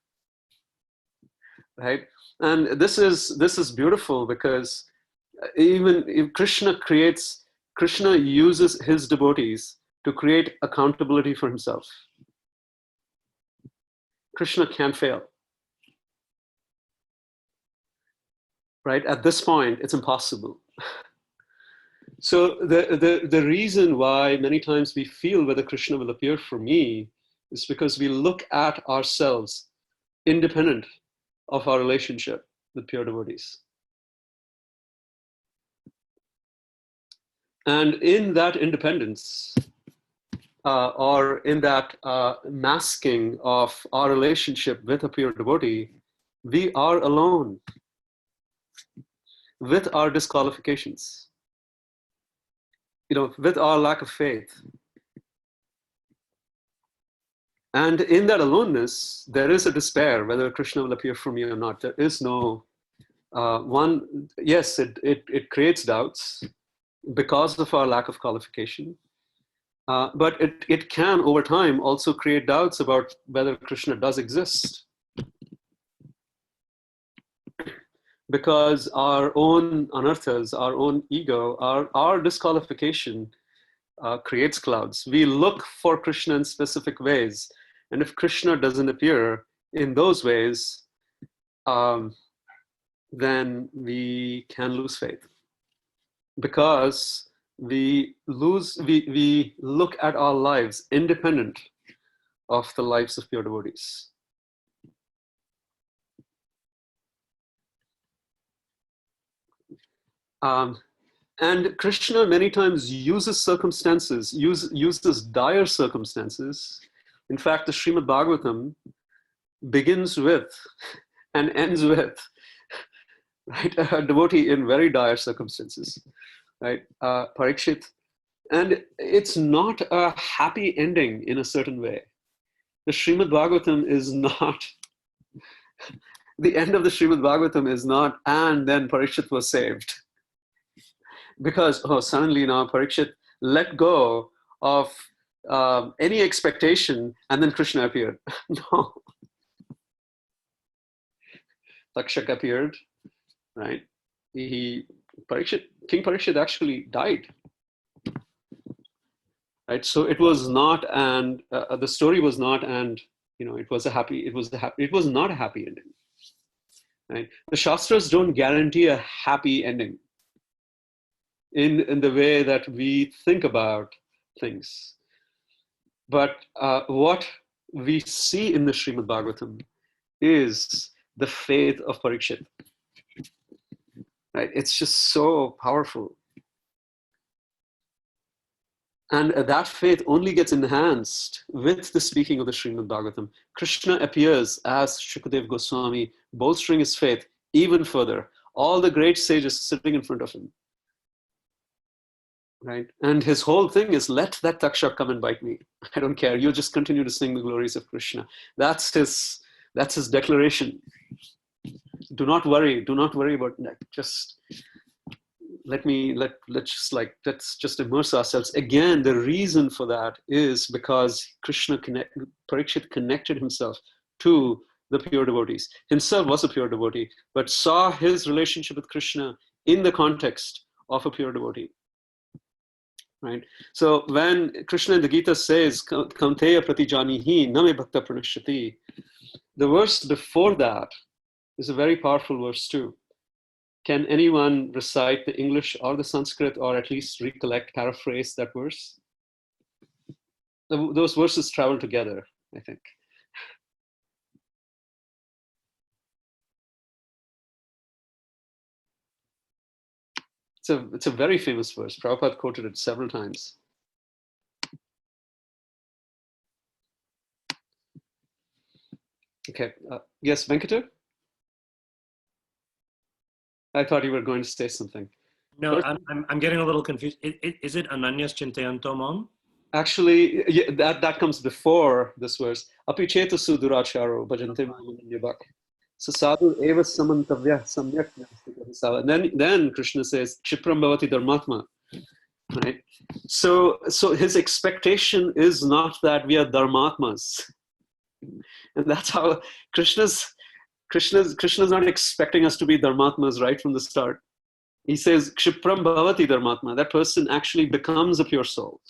A: right? And this is beautiful because even if Krishna uses his devotees to create accountability for himself. Krishna can't fail. Right? At this point, it's impossible. So the reason why many times we feel whether Krishna will appear for me is because we look at ourselves independent of our relationship with pure devotees. And in that independence, or in that masking of our relationship with a pure devotee, we are alone with our disqualifications, with our lack of faith. And in that aloneness, there is a despair whether Krishna will appear for me or not. There is no yes, it creates doubts because of our lack of qualification. But it can, over time, also create doubts about whether Krishna does exist. Because our own anarthas, our own ego, our disqualification creates clouds. We look for Krishna in specific ways. And if Krishna doesn't appear in those ways, then we can lose faith. Because we look at our lives independent of the lives of pure devotees. And Krishna many times uses circumstances, uses dire circumstances. In fact, the Srimad Bhagavatam begins with and ends with, right, a devotee in very dire circumstances, right, Parikshit. And it's not a happy ending in a certain way. The Srimad Bhagavatam is not, the end of the Srimad Bhagavatam is not, and then Parikshit was saved. Because, suddenly now Parikshit let go of any expectation and then Krishna appeared. No. Takshak appeared, right? King Parikshit actually died. Right? So it was not, and the story was not, and it was not a happy ending. Right? The Shastras don't guarantee a happy ending in the way that we think about things. But what we see in the Srimad Bhagavatam is the faith of Parikshit. Right? It's just so powerful. And that faith only gets enhanced with the speaking of the Srimad Bhagavatam. Krishna appears as Shukadev Goswami, bolstering his faith even further. All the great sages sitting in front of him. Right? And his whole thing is, let that Takshak come and bite me. I don't care. You just continue to sing the glories of Krishna. That's his declaration. Do not worry about that. Just let's just immerse ourselves. Again, the reason for that is because Parikshit connected himself to the pure devotees. Himself was a pure devotee, but saw his relationship with Krishna in the context of a pure devotee. Right? So when Krishna in the Gita says, Kaunteya pratijanihi name bhakta pranashyati, the verse before that is a very powerful verse too. Can anyone recite the English or the Sanskrit, or at least recollect, paraphrase that verse? Those verses travel together, I think. It's a very famous verse. Prabhupada quoted it several times. Okay. Yes, Venkata? I thought you were going to say something.
C: No, I'm getting a little confused. Is it Ananyas Chintayanto Mam?
A: Actually, yeah, that comes before this verse. Api chetasu duracharo bhajante mamanyabak. Sadhu eva samantavya samyak. And then Krishna says, Chipram bhavati dharmatma. Right? So his expectation is not that we are dharmatmas. And that's how Krishna's not expecting us to be dharmatmas right from the start. He says, Kshipram bhavati dharmatma. That person actually becomes a pure soul.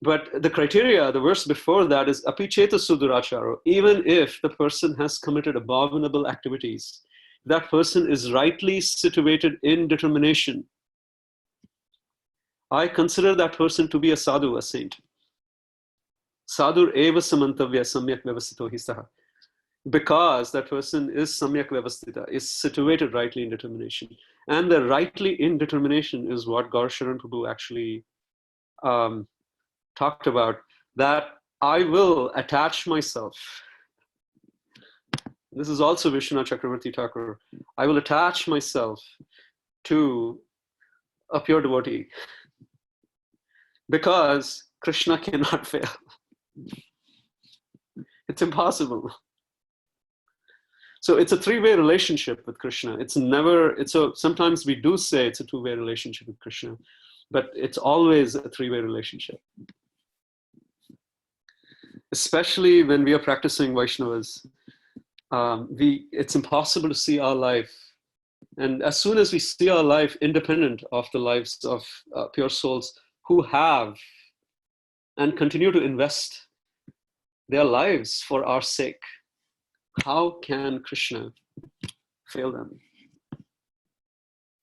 A: But the criteria, the verse before that is apicheta suduracharo. Even if the person has committed abominable activities, that person is rightly situated in determination. I consider that person to be a sadhu, a saint. Sadhur eva samantavya samyak vyavasito histaha. Because that person is samyak vyavastita, is situated rightly in determination. And the rightly in determination is what Gaur Sharan Prabhu actually talked about, that I will attach myself. This is also Vishwanath Chakravarti Thakur. I will attach myself to a pure devotee because Krishna cannot fail. It's impossible. So it's a three-way relationship with Krishna. Sometimes we do say it's a two-way relationship with Krishna, but it's always a three-way relationship. Especially when we are practicing Vaishnavas, it's impossible to see our life. And as soon as we see our life independent of the lives of pure souls who have and continue to invest their lives for our sake, how can Krishna fail them?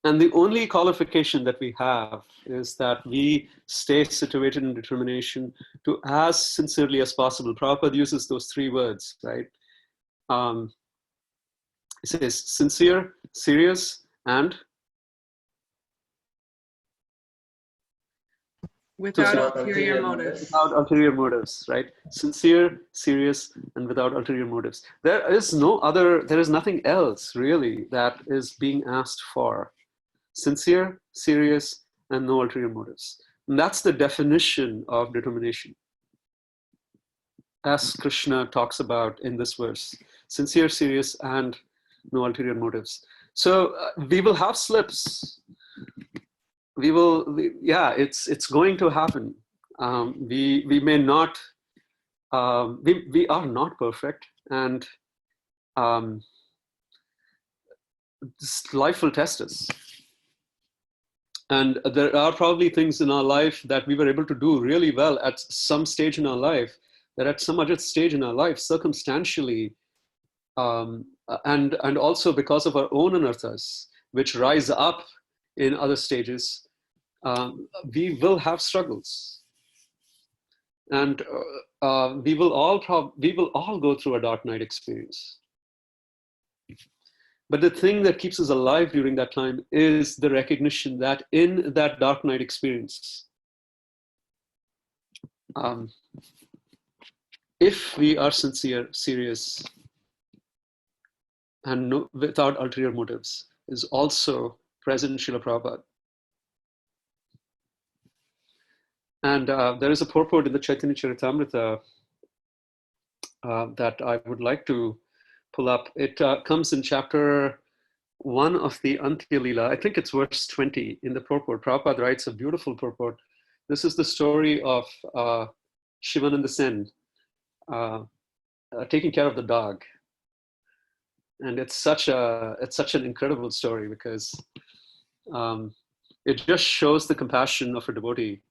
A: And the only qualification that we have is that we stay situated in determination to as sincerely as possible. Prabhupada uses those three words, right? He says sincere, serious, and
I: Without ulterior motives.
A: Without ulterior motives, right? Sincere, serious, and without ulterior motives. There is nothing else really that is being asked for. Sincere, serious, and no ulterior motives. And that's the definition of determination, as Krishna talks about in this verse. Sincere, serious, and no ulterior motives. So we will have slips. It's going to happen. We may not, we are not perfect, and life will test us. And there are probably things in our life that we were able to do really well at some stage in our life, that at some other stage in our life, circumstantially, and also because of our own anarthas, which rise up in other stages, we will have struggles. And we will all go through a dark night experience. But the thing that keeps us alive during that time is the recognition that in that dark night experience, if we are sincere, serious, and without ulterior motives, is also present in Srila Prabhupada. And there is a purport in the Chaitanya Charitamrita that I would like to pull up. It comes in chapter 1 of the Antya Leela. I think it's verse 20 in the purport. Prabhupada writes a beautiful purport. This is the story of Shivananda Sen taking care of the dog. And it's such an incredible story because it just shows the compassion of a devotee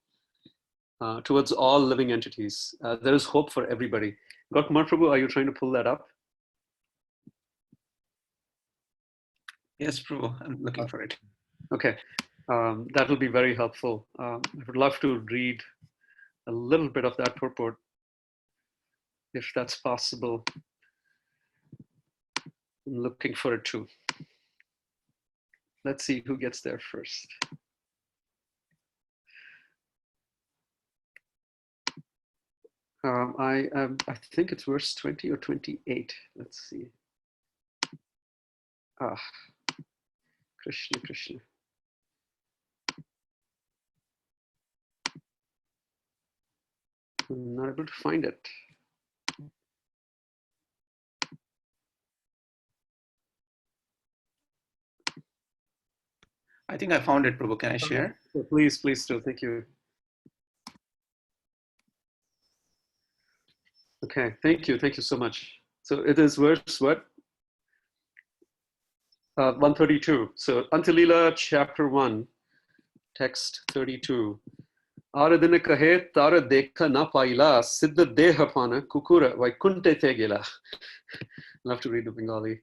A: towards all living entities. There is hope for everybody. Gautam Prabhu, are you trying to pull that up?
B: Yes, Prabhu, I'm looking for it.
A: Okay, that will be very helpful. I would love to read a little bit of that purport, if that's possible. I'm looking for it too. Let's see who gets there first. I think it's verse 20 or 28. Let's see. Krishna, Krishna. I'm not able to find it.
B: I think I found it, Prabhu. Can I share?
A: Please do. Thank you. Okay, thank you so much. So it is verse what? 132. So Antilila chapter 1, text 32. Aradina kahe tara dekha na paila siddha deha pana kukura vaikunte tegila. I'll have to read the Bengali.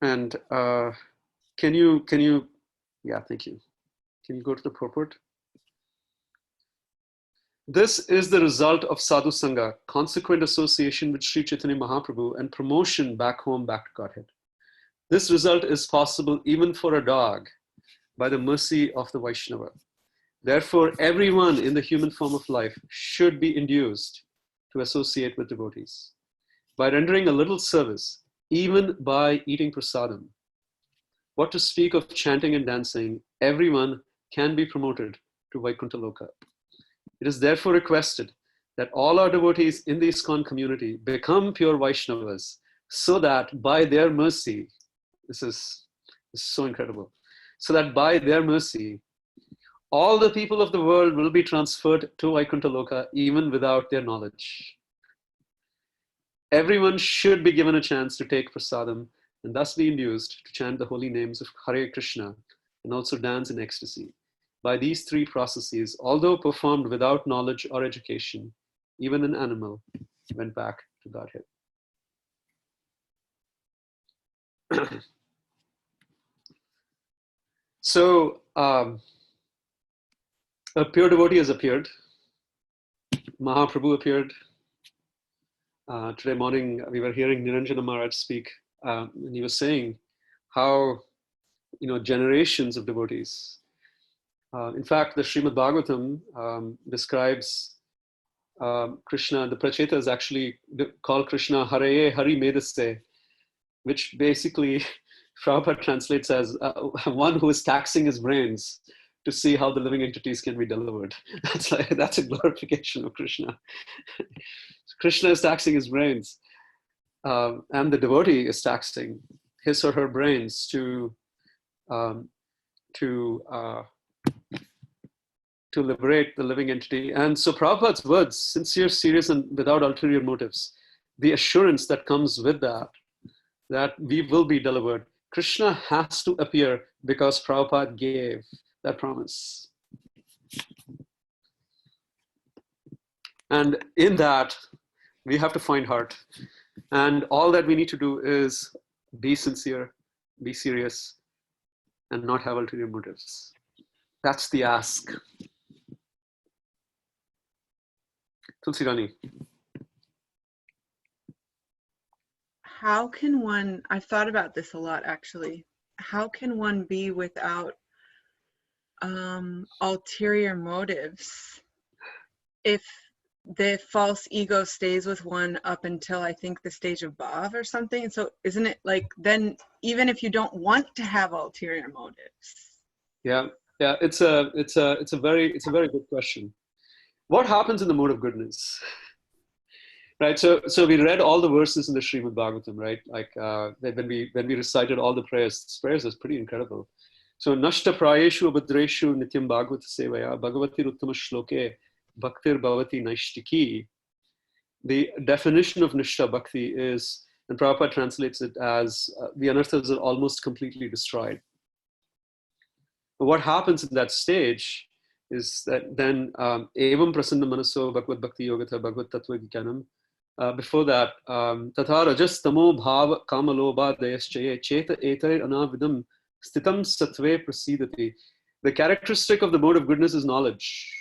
A: And can you, yeah, thank you. Can you go to the purport? This is the result of sadhu sangha, consequent association with Sri Chaitanya Mahaprabhu, and promotion back home, back to Godhead. This result is possible even for a dog by the mercy of the Vaishnava. Therefore, everyone in the human form of life should be induced to associate with devotees. By rendering a little service, even by eating prasadam, what to speak of chanting and dancing, everyone can be promoted to Vaikuntha Loka. It is therefore requested that all our devotees in the ISKCON community become pure Vaishnavas, so that by their mercy, this is so incredible, so that by their mercy, all the people of the world will be transferred to Vaikuntha Loka even without their knowledge. Everyone should be given a chance to take prasadam and thus be induced to chant the holy names of Hare Krishna and also dance in ecstasy. By these three processes, although performed without knowledge or education, even an animal went back to Godhead. So, a pure devotee has appeared. Mahaprabhu appeared. Today morning, we were hearing Niranjana Maharaj speak, and he was saying how, generations of devotees. In fact, the Srimad Bhagavatam describes Krishna, the Prachetas actually call Krishna Haraye Hari Medaste, which basically Prabhupada translates as one who is taxing his brains to see how the living entities can be delivered. That's a glorification of Krishna. Krishna is taxing his brains, and the devotee is taxing his or her brains to liberate the living entity. And so Prabhupada's words, sincere, serious, and without ulterior motives, the assurance that comes with that we will be delivered. Krishna has to appear because Prabhupada gave that promise. And in that, we have to find heart. And all that we need to do is be sincere, be serious, and not have ulterior motives. That's the ask. Tulsi Rani.
I: How can one, I've thought about this a lot actually, how can one be without ulterior motives if the false ego stays with one up until I think the stage of bhav or something? And so isn't it like then even if you don't want to have ulterior motives?
A: Yeah, it's a very good question. What happens in the mode of goodness? Right, so we read all the verses in the Srimad Bhagavatam, right? Like when we recited all the prayers is pretty incredible. So Nashta Prayeshu Abhadreshu Nityam Bhagavata Sevaya Bhagavati Uttama Shloke Bhaktir Bhavati Naishtiki. The definition of Nishta Bhakti is, and Prabhupada translates it as the anarthas are almost completely destroyed. But what happens in that stage is that then Evam Prasanna Manaso Bhagavad Bhakti Yogata Bhagavad Tattva Gyanam. Before that, Tatha Rajas Tamo Bhav Kamaloba Dayaschaye Cheta Etare Anavidam Stitam Satve Prasidati. The characteristic of the mode of goodness is knowledge.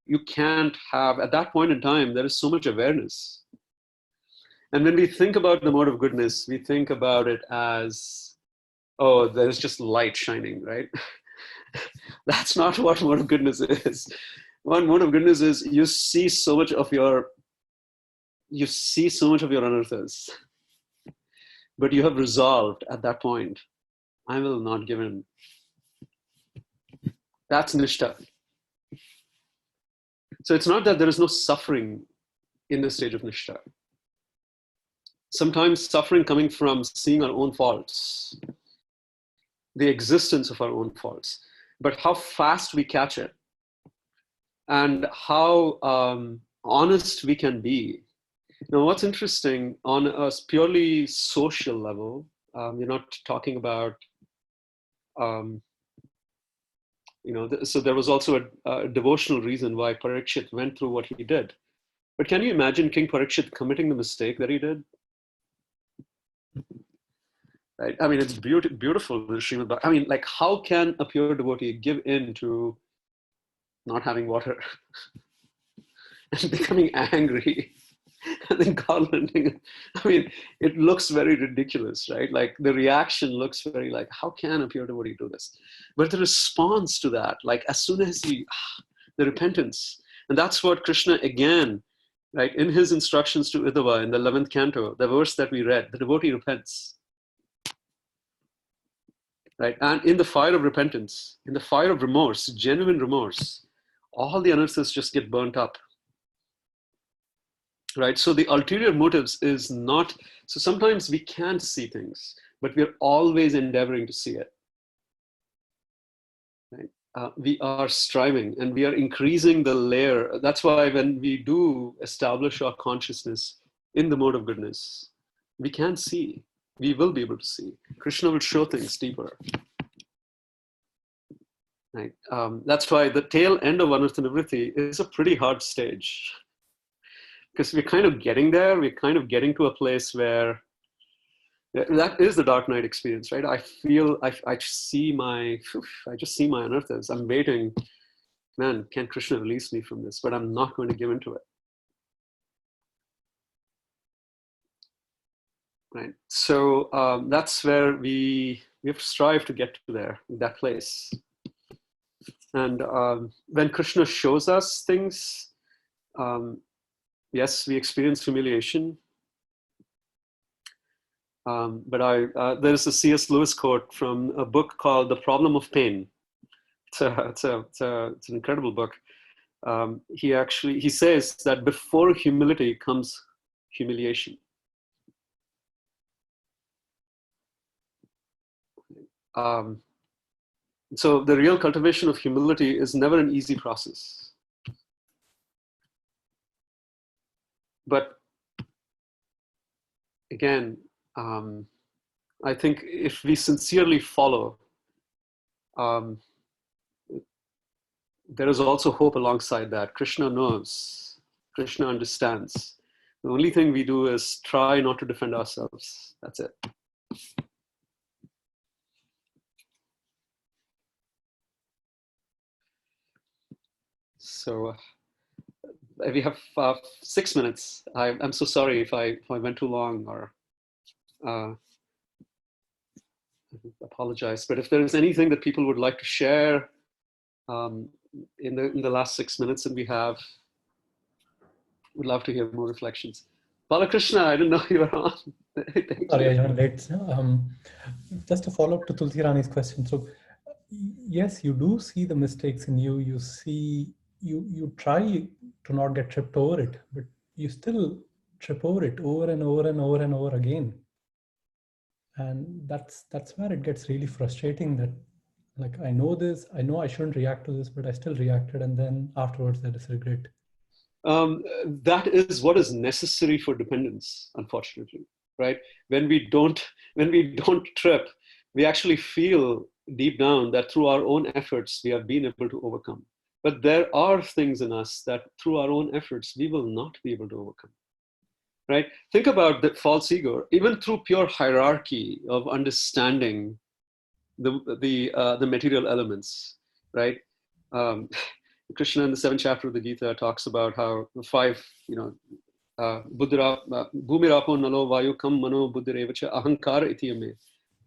A: You can't have, at that point in time, there is so much awareness. And when we think about the mode of goodness, we think about it as, oh, there's just light shining, right? That's not what mode of goodness is. One mode of goodness is you see so much of your anarthas, but you have resolved at that point, I will not give in. That's Nishta. So it's not that there is no suffering in the stage of Nishta. Sometimes suffering coming from seeing our own faults, the existence of our own faults, but how fast we catch it and how honest we can be Now, what's interesting on a purely social level, you're not talking about, so there was also a devotional reason why Parikshit went through what he did. But can you imagine King Parikshit committing the mistake that he did? Right? I mean, it's beautiful, the Srimad Bhagavatam. I mean, like, how can a pure devotee give in to not having water and becoming angry and then garlanding? I mean, it looks very ridiculous, right? Like, the reaction looks very like, how can a pure devotee do this? But the response to that, like, as soon as the repentance, and that's what Krishna again, right, in his instructions to Uddhava in the 11th canto, the verse that we read, the devotee repents. Right? And in the fire of repentance, in the fire of remorse, genuine remorse, all the anarthas just get burnt up. Right? So the ulterior motives is not, so sometimes we can't see things, but we're always endeavoring to see it. Right? We are striving and we are increasing the layer. That's why when we do establish our consciousness in the mode of goodness, we can see, we will be able to see. Krishna will show things deeper. Right? That's why the tail end of Anartha Nivritti is a pretty hard stage, because we're kind of getting there. We're kind of getting to a place where that is the dark night experience, right? I feel, I just see my anarthas. I'm waiting, man, can Krishna release me from this? But I'm not going to give into it. Right? So that's where we have to strive to get to there, that place. And when Krishna shows us things, yes, we experience humiliation. But there's a C.S. Lewis quote from a book called The Problem of Pain. It's an incredible book. He says that before humility comes humiliation. So the real cultivation of humility is never an easy process. But again, I think if we sincerely follow, there is also hope alongside that. Krishna knows, Krishna understands. The only thing we do is try not to defend ourselves. That's it. So we have 6 minutes. I'm so sorry if I went too long, or I apologize. But if there is anything that people would like to share in the last 6 minutes that we have, would love to hear more reflections. Balakrishna, I didn't know you were on.
L: Sorry, I joined late. Just to follow up to Tulsi Rani's question. So, yes, you do see the mistakes in you. You see, you try to not get tripped over it, but you still trip over it over and over and over and over again. And that's where it gets really frustrating. That, like, I know this, I know I shouldn't react to this, but I still reacted, and then afterwards there is regret.
A: That is what is necessary for dependence, unfortunately, right? When we don't trip, we actually feel deep down that through our own efforts, we have been able to overcome. But there are things in us that through our own efforts, we will not be able to overcome, right? Think about the false ego. Even through pure hierarchy of understanding the material elements, right? Krishna in the 7th chapter of the Gita talks about how the 5, bhumirapo nalo vayu kam mano buddhirevacha ahankara itiyame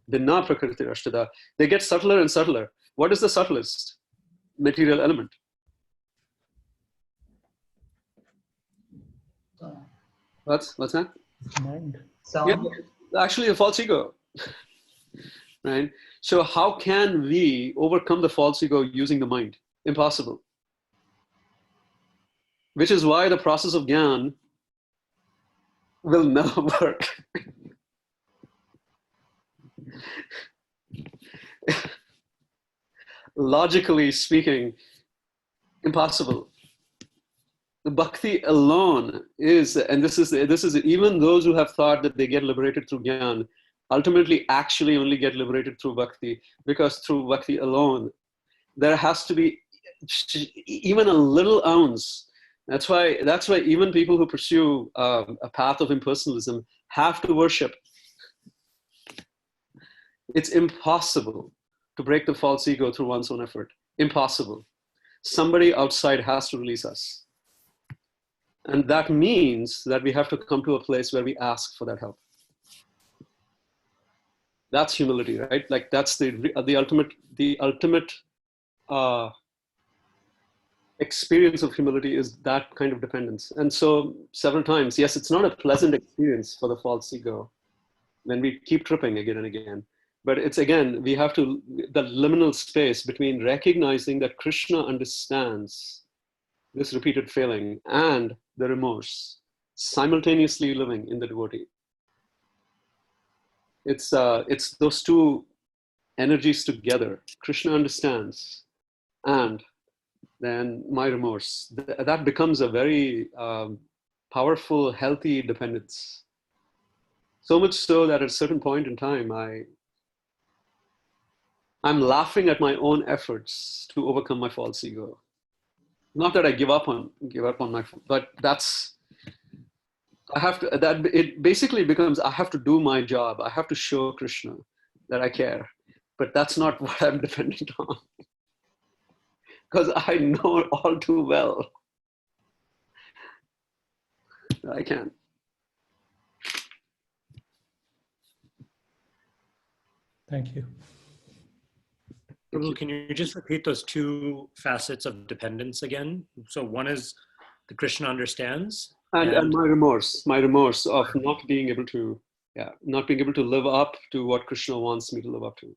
A: dinna prakriti ashtada. They get subtler and subtler. What is the subtlest material element? What's that?
L: Mind.
A: Yeah, actually a false ego. Right? So how can we overcome the false ego using the mind? Impossible. Which is why the process of Gyan will never work. Logically speaking, impossible. The bhakti alone is, and this is even those who have thought that they get liberated through jnana, ultimately actually only get liberated through bhakti, because through bhakti alone, there has to be even a little ounce. That's why even people who pursue a path of impersonalism have to worship. It's impossible to break the false ego through one's own effort. Impossible. Somebody outside has to release us. And that means that we have to come to a place where we ask for that help. That's humility, right? Like that's the ultimate experience of humility is that kind of dependence. And so several times, yes, it's not a pleasant experience for the false ego when we keep tripping again and again. But it's, again, we have to, the liminal space between recognizing that Krishna understands this repeated failing and the remorse, simultaneously living in the devotee. It's those two energies together. Krishna understands, and then my remorse. That becomes a very powerful, healthy dependence. So much so that at a certain point in time, I'm laughing at my own efforts to overcome my false ego. Not that I give up on my, but it basically becomes, I have to do my job. I have to show Krishna that I care, but that's not what I'm dependent on. Because I know all too well that I can't.
L: Thank you.
C: Prabhu, can you just repeat those two facets of dependence again? So one is the Krishna understands.
A: And my remorse of not being able to live up to what Krishna wants me to live up to.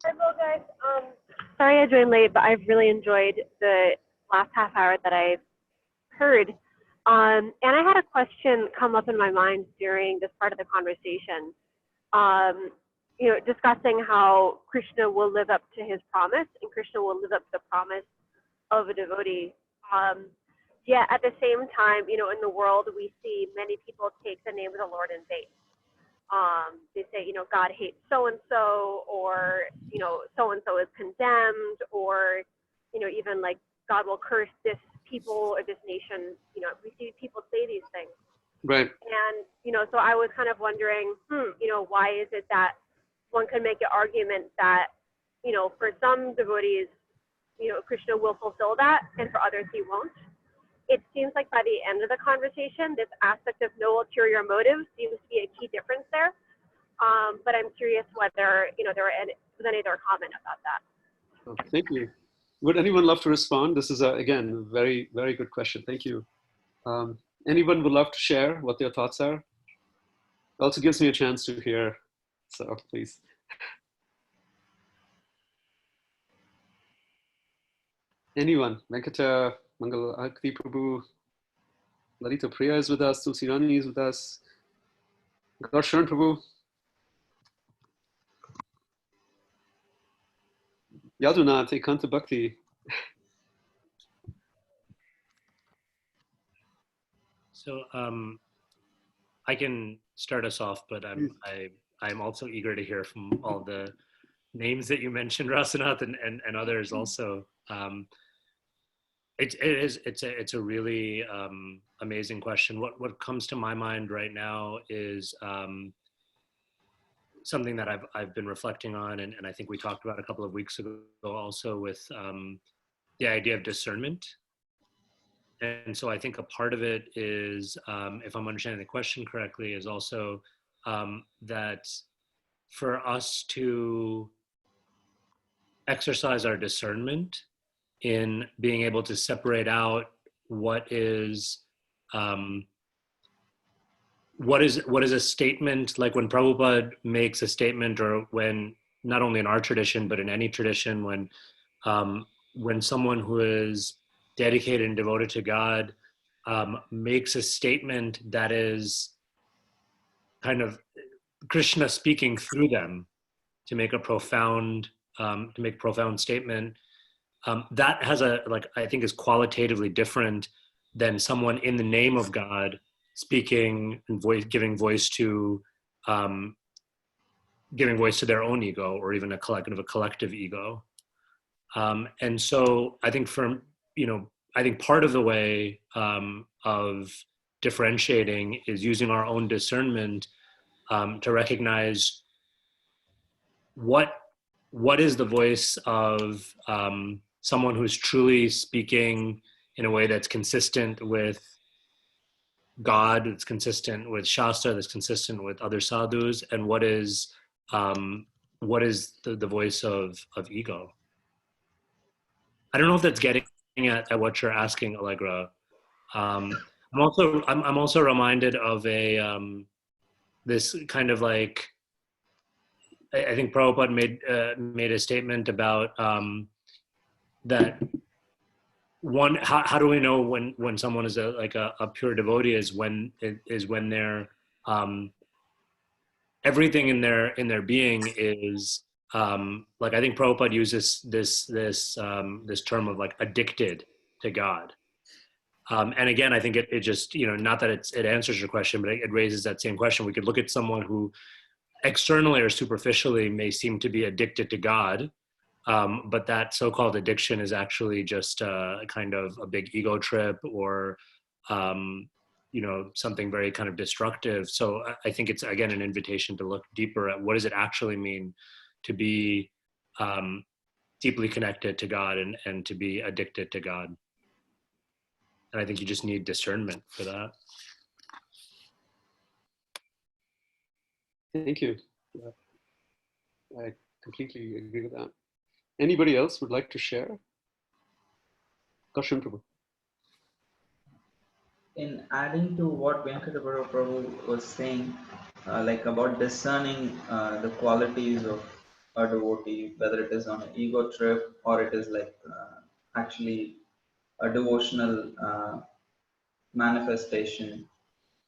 M: Hello guys, sorry I joined late, but I've really enjoyed the last half hour that I've heard. And I had a question come up in my mind during this part of the conversation. Discussing how Krishna will live up to his promise, and Krishna will live up to the promise of a devotee. Yet at the same time, in the world, we see many people take the name of the Lord in vain. They say, God hates so-and-so, or, so-and-so is condemned, or, even like God will curse this people or this nation. We see people say these things.
A: Right.
M: And, so I was kind of wondering, why is it that one can make an argument that, for some devotees, Krishna will fulfill that, and for others he won't. It seems like by the end of the conversation, this aspect of no ulterior motive seems to be a key difference there. But I'm curious whether, there was any other comment about that.
A: Oh, thank you. Would anyone love to respond? This is, again, a very, very good question. Thank you. Anyone would love to share what their thoughts are? It also gives me a chance to hear, so please. Anyone? Venkata, Mangal, Akti Prabhu, Lalita Priya is with us, Tulsi Rani is with us, Garsharan Prabhu, Yadunath, Ekanta Bhakti.
C: So I can start us off, but I'm also eager to hear from all the names that you mentioned, Rasanath, and others also. It's a really amazing question. What comes to my mind right now is something that I've been reflecting on, and I think we talked about a couple of weeks ago also with the idea of discernment. And so I think a part of it is, if I'm understanding the question correctly, is also that for us to exercise our discernment in being able to separate out what is a statement, like when Prabhupada makes a statement, or when, not only in our tradition, but in any tradition, when someone who is dedicated and devoted to God makes a statement that is kind of Krishna speaking through them to make a profound statement, that has I think is qualitatively different than someone in the name of God speaking and giving voice to their own ego, or even a collective ego. And so I think I think part of the way of differentiating is using our own discernment to recognize what is the voice of someone who's truly speaking in a way that's consistent with God, that's consistent with Shastra, that's consistent with other sadhus, and what is the voice of ego. I don't know if that's getting at what you're asking, Allegra. I'm also reminded of this kind of like, I think Prabhupada made a statement about that one. How do we know when someone is a pure devotee is when they're everything in their being is I think Prabhupada uses this term of like addicted to God. And again, I think it just, not that it answers your question, but it raises that same question. We could look at someone who externally or superficially may seem to be addicted to God, but that so-called addiction is actually just kind of a big ego trip, or something very kind of destructive. So I think it's, again, an invitation to look deeper at what does it actually mean to be deeply connected to God and to be addicted to God. And I think you just need discernment for that.
A: Thank you. Yeah, I completely agree with that. Anybody else would like to share? Kashan Prabhu.
K: In adding to what Venkatapura Prabhu was saying, like about discerning the qualities of a devotee, whether it is on an ego trip or it is like actually a devotional manifestation.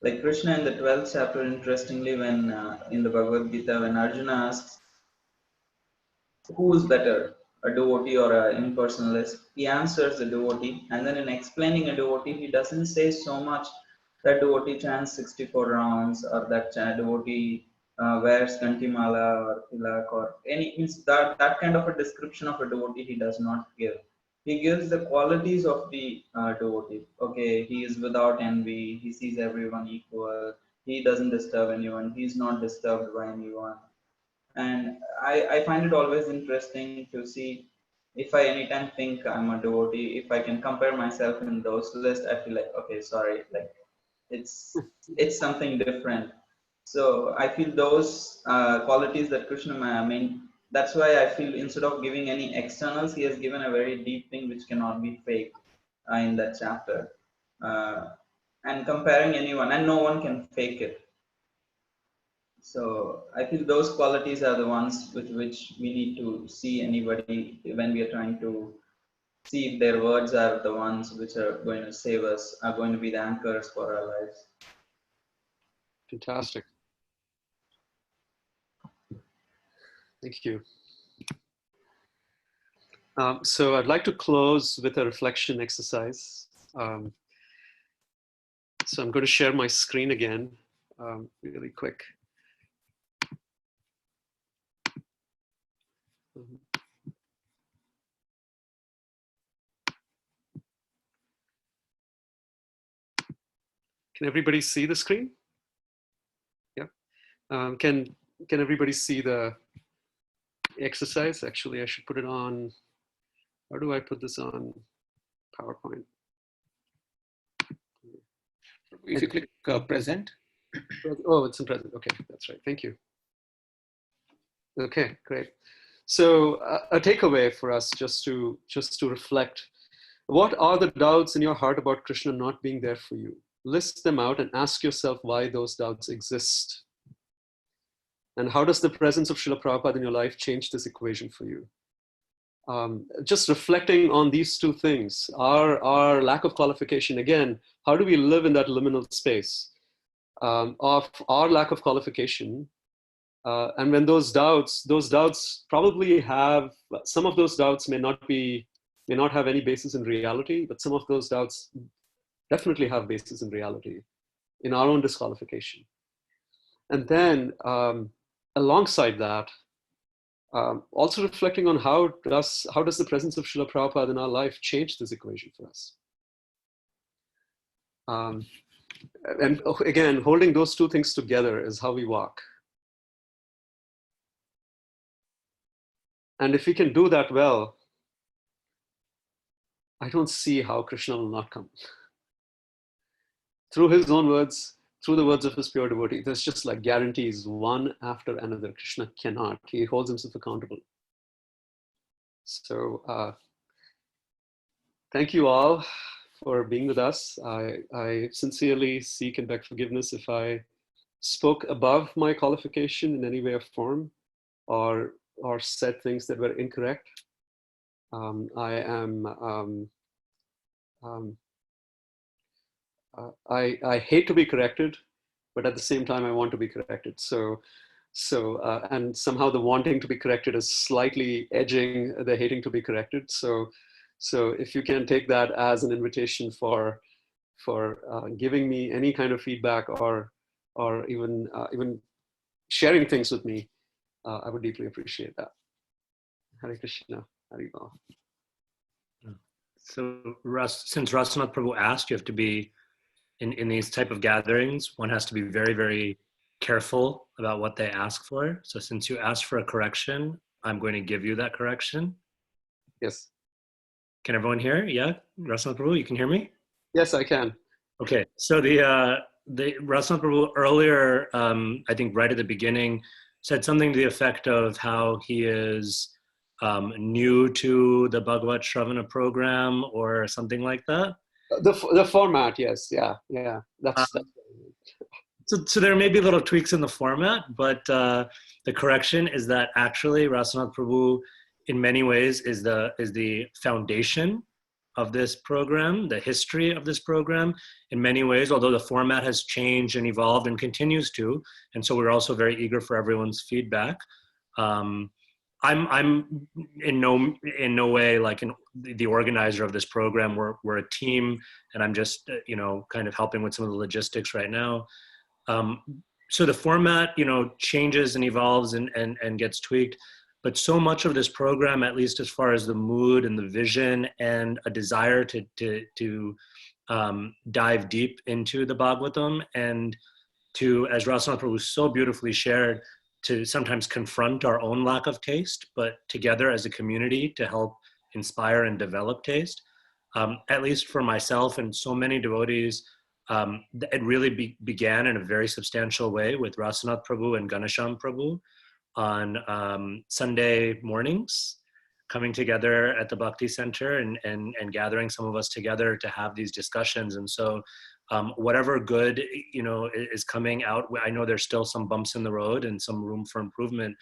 K: Like Krishna in the 12th chapter, interestingly, when in the Bhagavad Gita, when Arjuna asks, who is better, a devotee or an impersonalist? He answers the devotee, and then in explaining a devotee, he doesn't say so much that devotee chants 64 rounds, or that devotee wears kantimala or tilak, or any means that kind of a description of a devotee he does not give. He gives the qualities of the devotee. Okay, he is without envy, he sees everyone equal, he doesn't disturb anyone, he's not disturbed by anyone. And I find it always interesting to see, if I anytime think I'm a devotee, if I can compare myself in those lists, I feel like, okay, sorry, like it's something different. So I feel those qualities that Krishna, I mean, that's why I feel instead of giving any externals, he has given a very deep thing which cannot be faked in that chapter. And comparing anyone, and no one can fake it. So I feel those qualities are the ones with which we need to see anybody when we are trying to see if their words are the ones which are going to save us, are going to be the anchors for our lives.
A: Fantastic. Thank you. So I'd like to close with a reflection exercise. So I'm going to share my screen again, really quick. Can everybody see the screen? Yeah. Can everybody see the exercise? Actually, I should put it on. How do I put this on PowerPoint?
B: If you click present.
A: Oh, it's in present. Okay, that's right. Thank you. Okay, great. So a takeaway for us, just to reflect. What are the doubts in your heart about Krishna not being there for you? List them out and ask yourself why those doubts exist. And how does the presence of Srila Prabhupada in your life change this equation for you? Just reflecting on these two things, our lack of qualification. Again, how do we live in that liminal space of our lack of qualification And when those doubts probably have, some of those doubts may not have any basis in reality, but some of those doubts definitely have basis in reality, in our own disqualification. And then alongside that, also reflecting on how does the presence of Srila Prabhupada in our life change this equation for us? And again, holding those two things together is how we walk. And if we can do that well, I don't see how Krishna will not come. Through his own words, through the words of his pure devotee, there's just like guarantees one after another. Krishna cannot. He holds himself accountable. So thank you all for being with us. I sincerely seek and beg forgiveness if I spoke above my qualification in any way or form, or said things that were incorrect. I hate to be corrected, but at the same time, I want to be corrected. And somehow the wanting to be corrected is slightly edging the hating to be corrected. So if you can take that as an invitation for giving me any kind of feedback or even sharing things with me, I would deeply appreciate that. Hare Krishna, Hare Bal.
C: So since Rasanath Prabhu asked, you have to be, in these type of gatherings, one has to be very, very careful about what they ask for. So since you asked for a correction, I'm going to give you that correction.
A: Yes.
C: Can everyone hear? Yeah, Rasanath Prabhu, you can hear me?
A: Yes, I can.
C: Okay, so the Rasanath Prabhu earlier, I think right at the beginning, said something to the effect of how he is new to the Bhagavad Shravana program or something like that.
A: The format, yes, yeah. That's
C: so there may be little tweaks in the format, but the correction is that actually Rasanath Prabhu, in many ways, is the foundation of this program, the history of this program. In many ways, although the format has changed and evolved and continues to, and so we're also very eager for everyone's feedback. I'm in no way like the organizer of this program. We're a team, and I'm just kind of helping with some of the logistics right now. So the format changes and evolves and gets tweaked, but so much of this program, at least as far as the mood and the vision and a desire to dive deep into the Bhagavatam and to, as Rasanath Prabhu so beautifully shared, to sometimes confront our own lack of taste, but together as a community to help inspire and develop taste. At least for myself and so many devotees, it really began in a very substantial way with Rasanath Prabhu and Ganesham Prabhu on Sunday mornings, coming together at the Bhakti Center and gathering some of us together to have these discussions. And so whatever good, is coming out, I know there's still some bumps in the road and some room for improvement,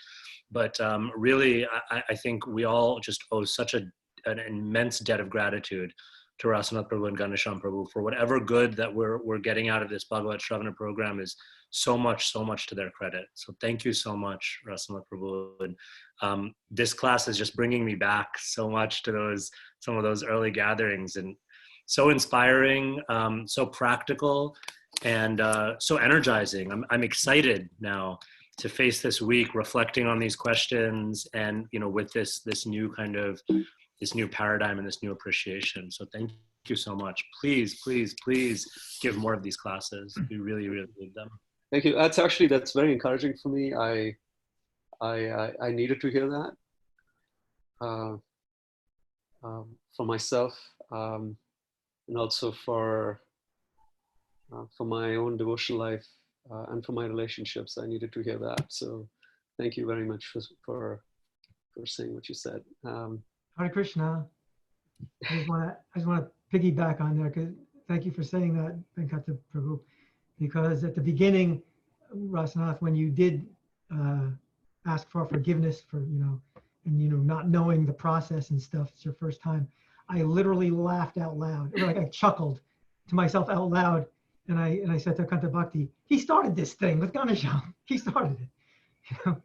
C: but really, I think we all just owe such an immense debt of gratitude to Rasanath Prabhu and Ganesham Prabhu for whatever good that we're getting out of this Bhagavad Shravana program is so much to their credit. So thank you so much, Rasanath Prabhu. And this class is just bringing me back so much to some of those early gatherings, and so inspiring, so practical, and so energizing. I'm excited now to face this week reflecting on these questions and with this new kind of this new paradigm and this new appreciation. So thank you so much. Please give more of these classes. We really need them.
A: Thank you. That's very encouraging for me. I needed to hear that for myself, and also for my own devotional life and for my relationships. I needed to hear that. So thank you very much for saying what you said.
N: Hare Krishna. I just want to piggyback on there, because thank you for saying that, Venkata Prabhu, because at the beginning, Rasanath, when you did ask for forgiveness for not knowing the process and stuff, it's your first time, I literally laughed out loud, or like I chuckled to myself out loud, and I said to Kanta Bhakti, he started this thing with Ganesham. He started it, So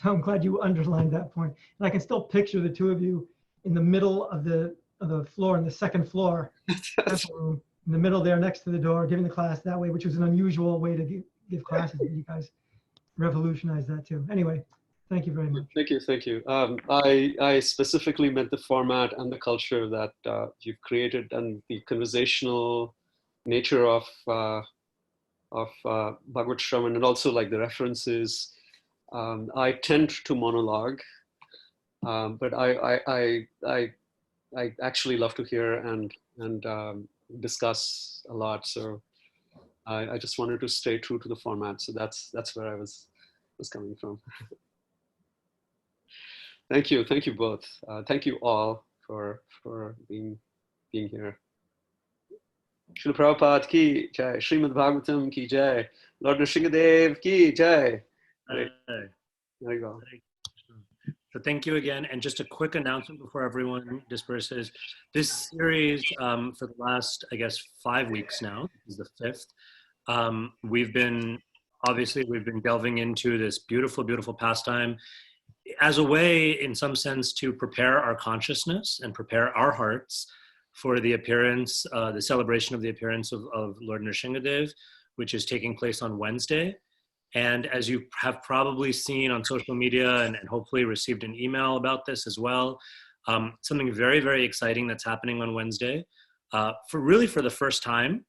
N: I'm glad you underlined that point. And I can still picture the two of you in the middle of the floor, in the second floor, temple room, in the middle there next to the door, giving the class that way, which was an unusual way to give classes. But you guys revolutionized that too. Anyway, thank you very much.
A: Thank you, thank you. I specifically meant the format and the culture that you've created and the conversational nature of Bhagavad Shravan, and also like the references. I tend to monologue, but I actually love to hear and discuss a lot. So I just wanted to stay true to the format. So that's where I was coming from. Thank you both. Thank you all for being here. Srila Prabhupada ki jai, Srimad Bhagavatam ki jai, Lord Nrsingadev ki jai. There you go.
C: So thank you again. And just a quick announcement before everyone disperses. This series for the last, I guess, 5 weeks now, this is the 5th. We've been delving into this beautiful, beautiful pastime as a way, in some sense, to prepare our consciousness and prepare our hearts for the appearance, the celebration of the appearance of Lord Nrsingadev, which is taking place on Wednesday. And as you have probably seen on social media and hopefully received an email about this as well, something very, very exciting that's happening on Wednesday. For the first time,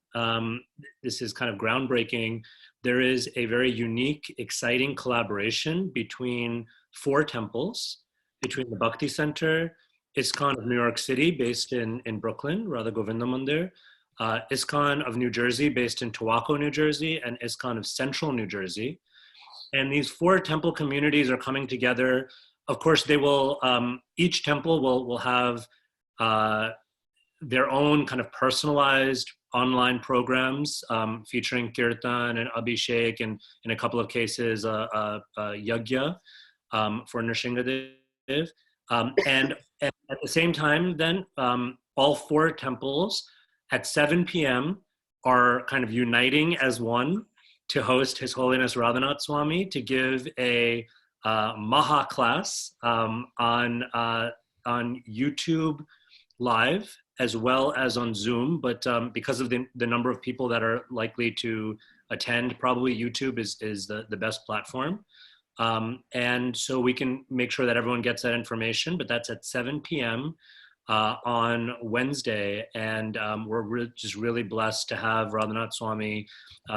C: this is kind of groundbreaking. There is a very unique, exciting collaboration between 4 temples, between the Bhakti Center, ISKCON of New York City, based in Brooklyn, Radha Govinda Mandir, ISKCON of New Jersey, based in Towako, New Jersey, and ISKCON of Central New Jersey. And these 4 temple communities are coming together. Of course, they will, each temple will have their own kind of personalized online programs featuring kirtan and abhishek, and in a couple of cases, yagya for Nrsingadev. And at the same time, then, all 4 temples at 7 p.m. are kind of uniting as one to host His Holiness Radhanath Swami to give a Maha class on YouTube Live as well as on Zoom. But because of the number of people that are likely to attend, probably YouTube is the best platform. And so we can make sure that everyone gets that information, but that's at 7 p.m. On Wednesday. And we're just really blessed to have Radhanath Swami,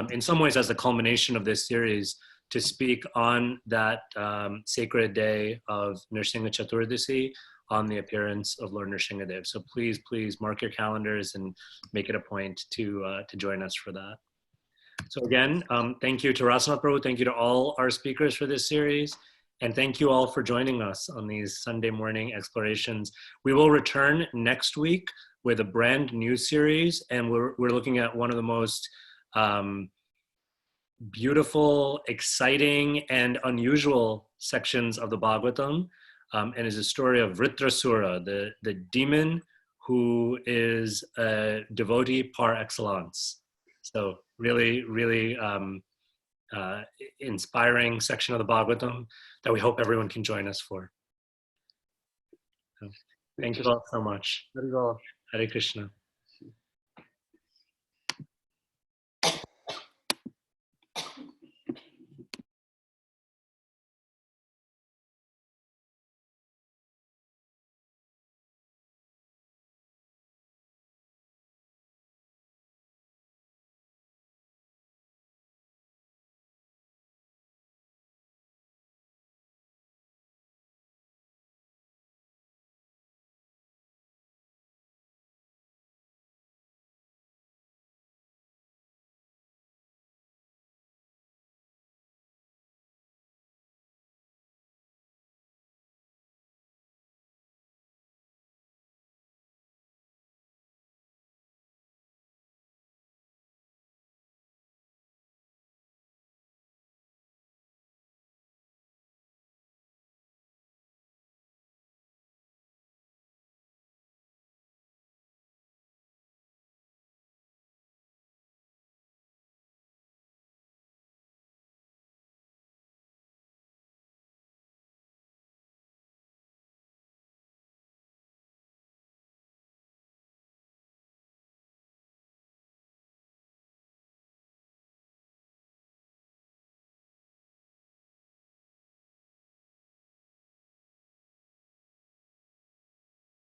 C: in some ways as the culmination of this series, to speak on that sacred day of Nrsimha Chaturdasi, on the appearance of Lord Nrsingadev. So please mark your calendars and make it a point to join us for that. So again, thank you to Rasanath Prabhu, thank you to all our speakers for this series, and thank you all for joining us on these Sunday morning explorations. We will return next week with a brand new series, and we're looking at one of the most beautiful, exciting, and unusual sections of the Bhagavatam, and is a story of Vritrasura, the demon who is a devotee par excellence. So really, really inspiring section of the Bhagavatam that we hope everyone can join us for. So, thank you all so much. Hare Krishna.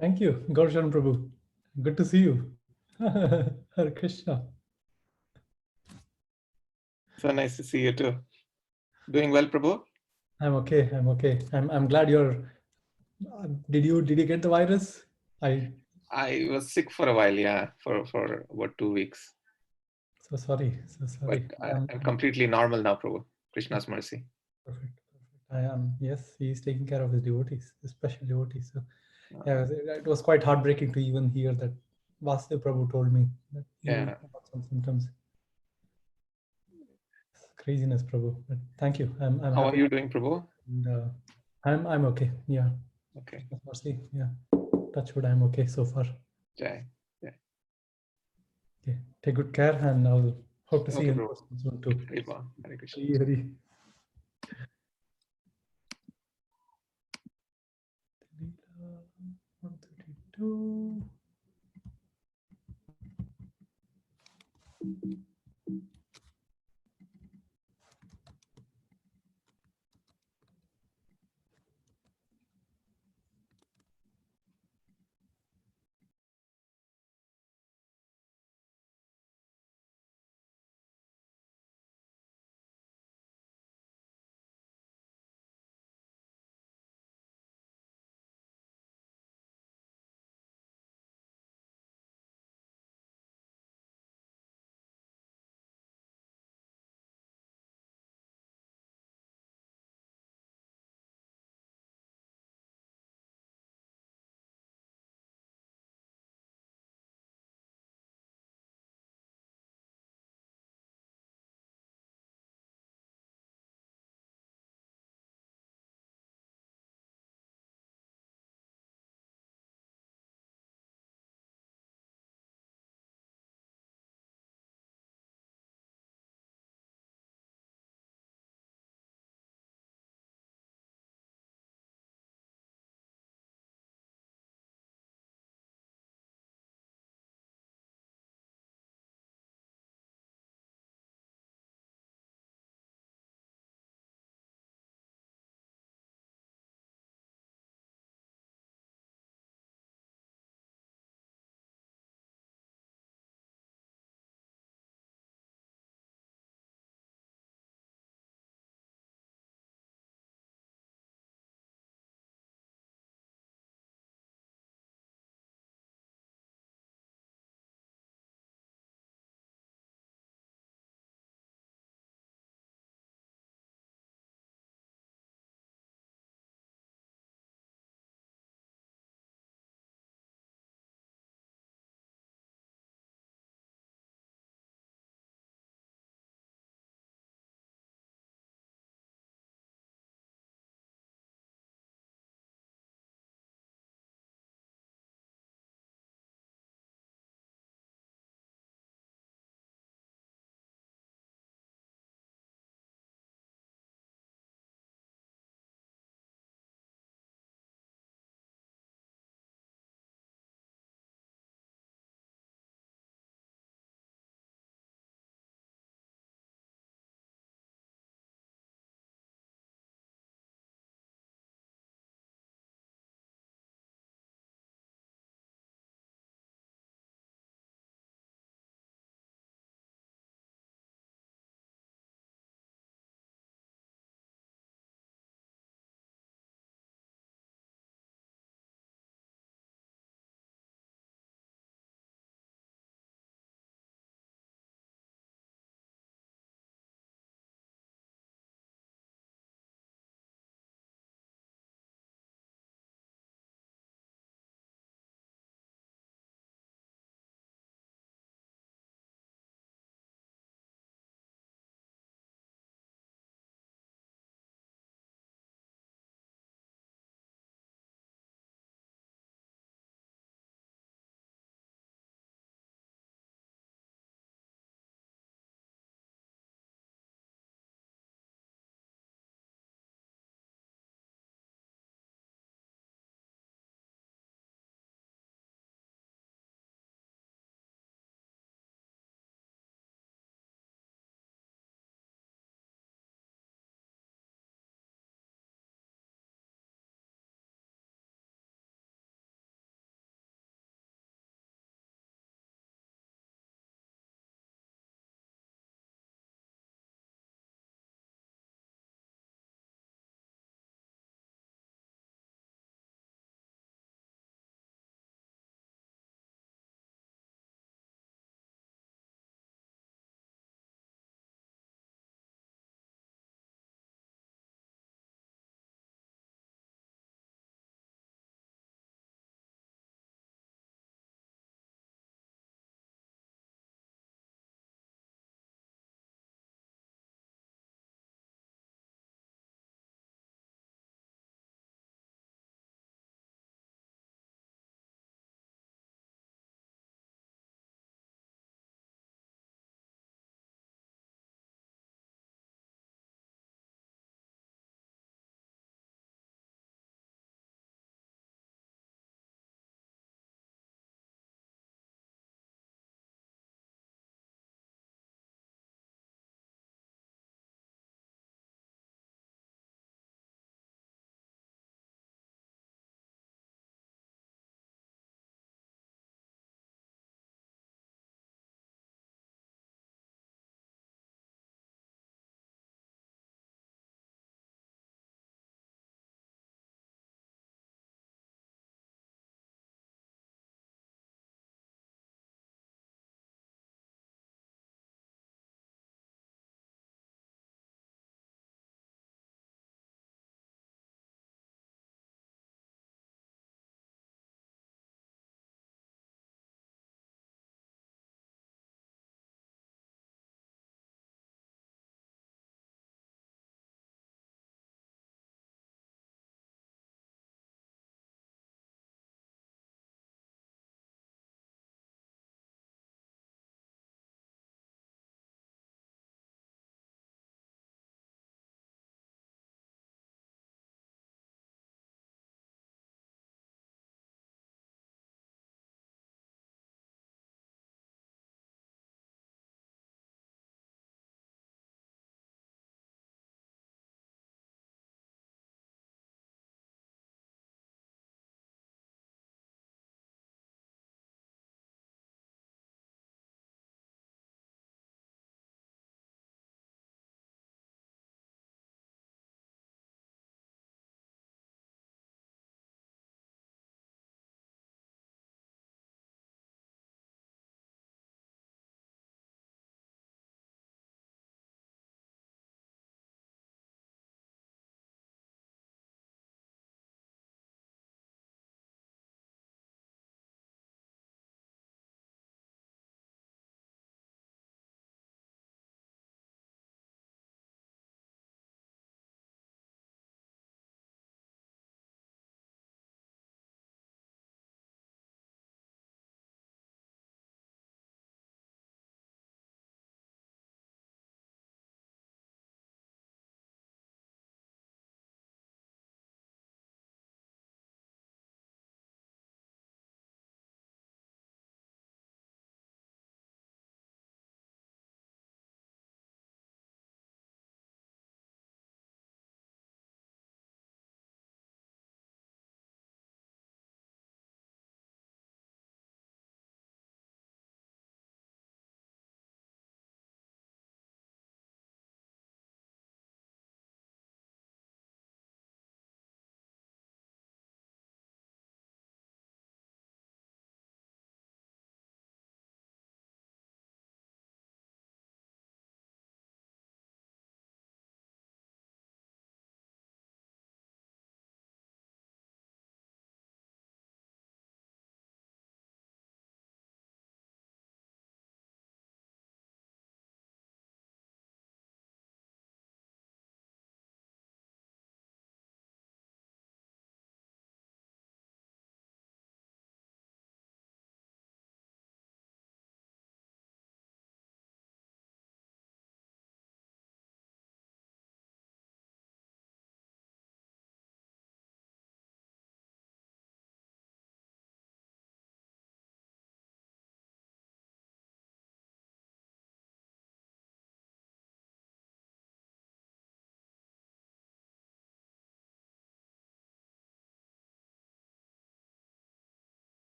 L: Thank you, Gaurjan Prabhu. Good to see you. Hare Krishna.
B: So nice to see you too. Doing well, Prabhu?
L: I'm okay. I'm okay. I'm glad you're. Did you get the virus? I
B: was sick for a while, yeah, for about 2 weeks.
L: So sorry.
B: But I'm completely normal now, Prabhu. Krishna's mercy.
L: Perfect. I am. Yes, he's taking care of his devotees, his special devotees. So yeah, it was quite heartbreaking to even hear that Vasudev Prabhu told me that you
B: Yeah.
L: have some symptoms. Craziness, Prabhu. But thank you. I'm
B: How
L: happy.
B: are you doing, Prabhu?
L: And, I'm okay. Yeah.
B: Okay.
L: Mercy. Yeah. Touch wood. I'm okay so far.
B: Jai. Yeah.
L: Okay. Take good care, and I'll hope to see
B: Okay,
L: you in
B: Prabhu.
L: person soon too.
B: Hare Krishna.
L: Hari Hari. Leela 132.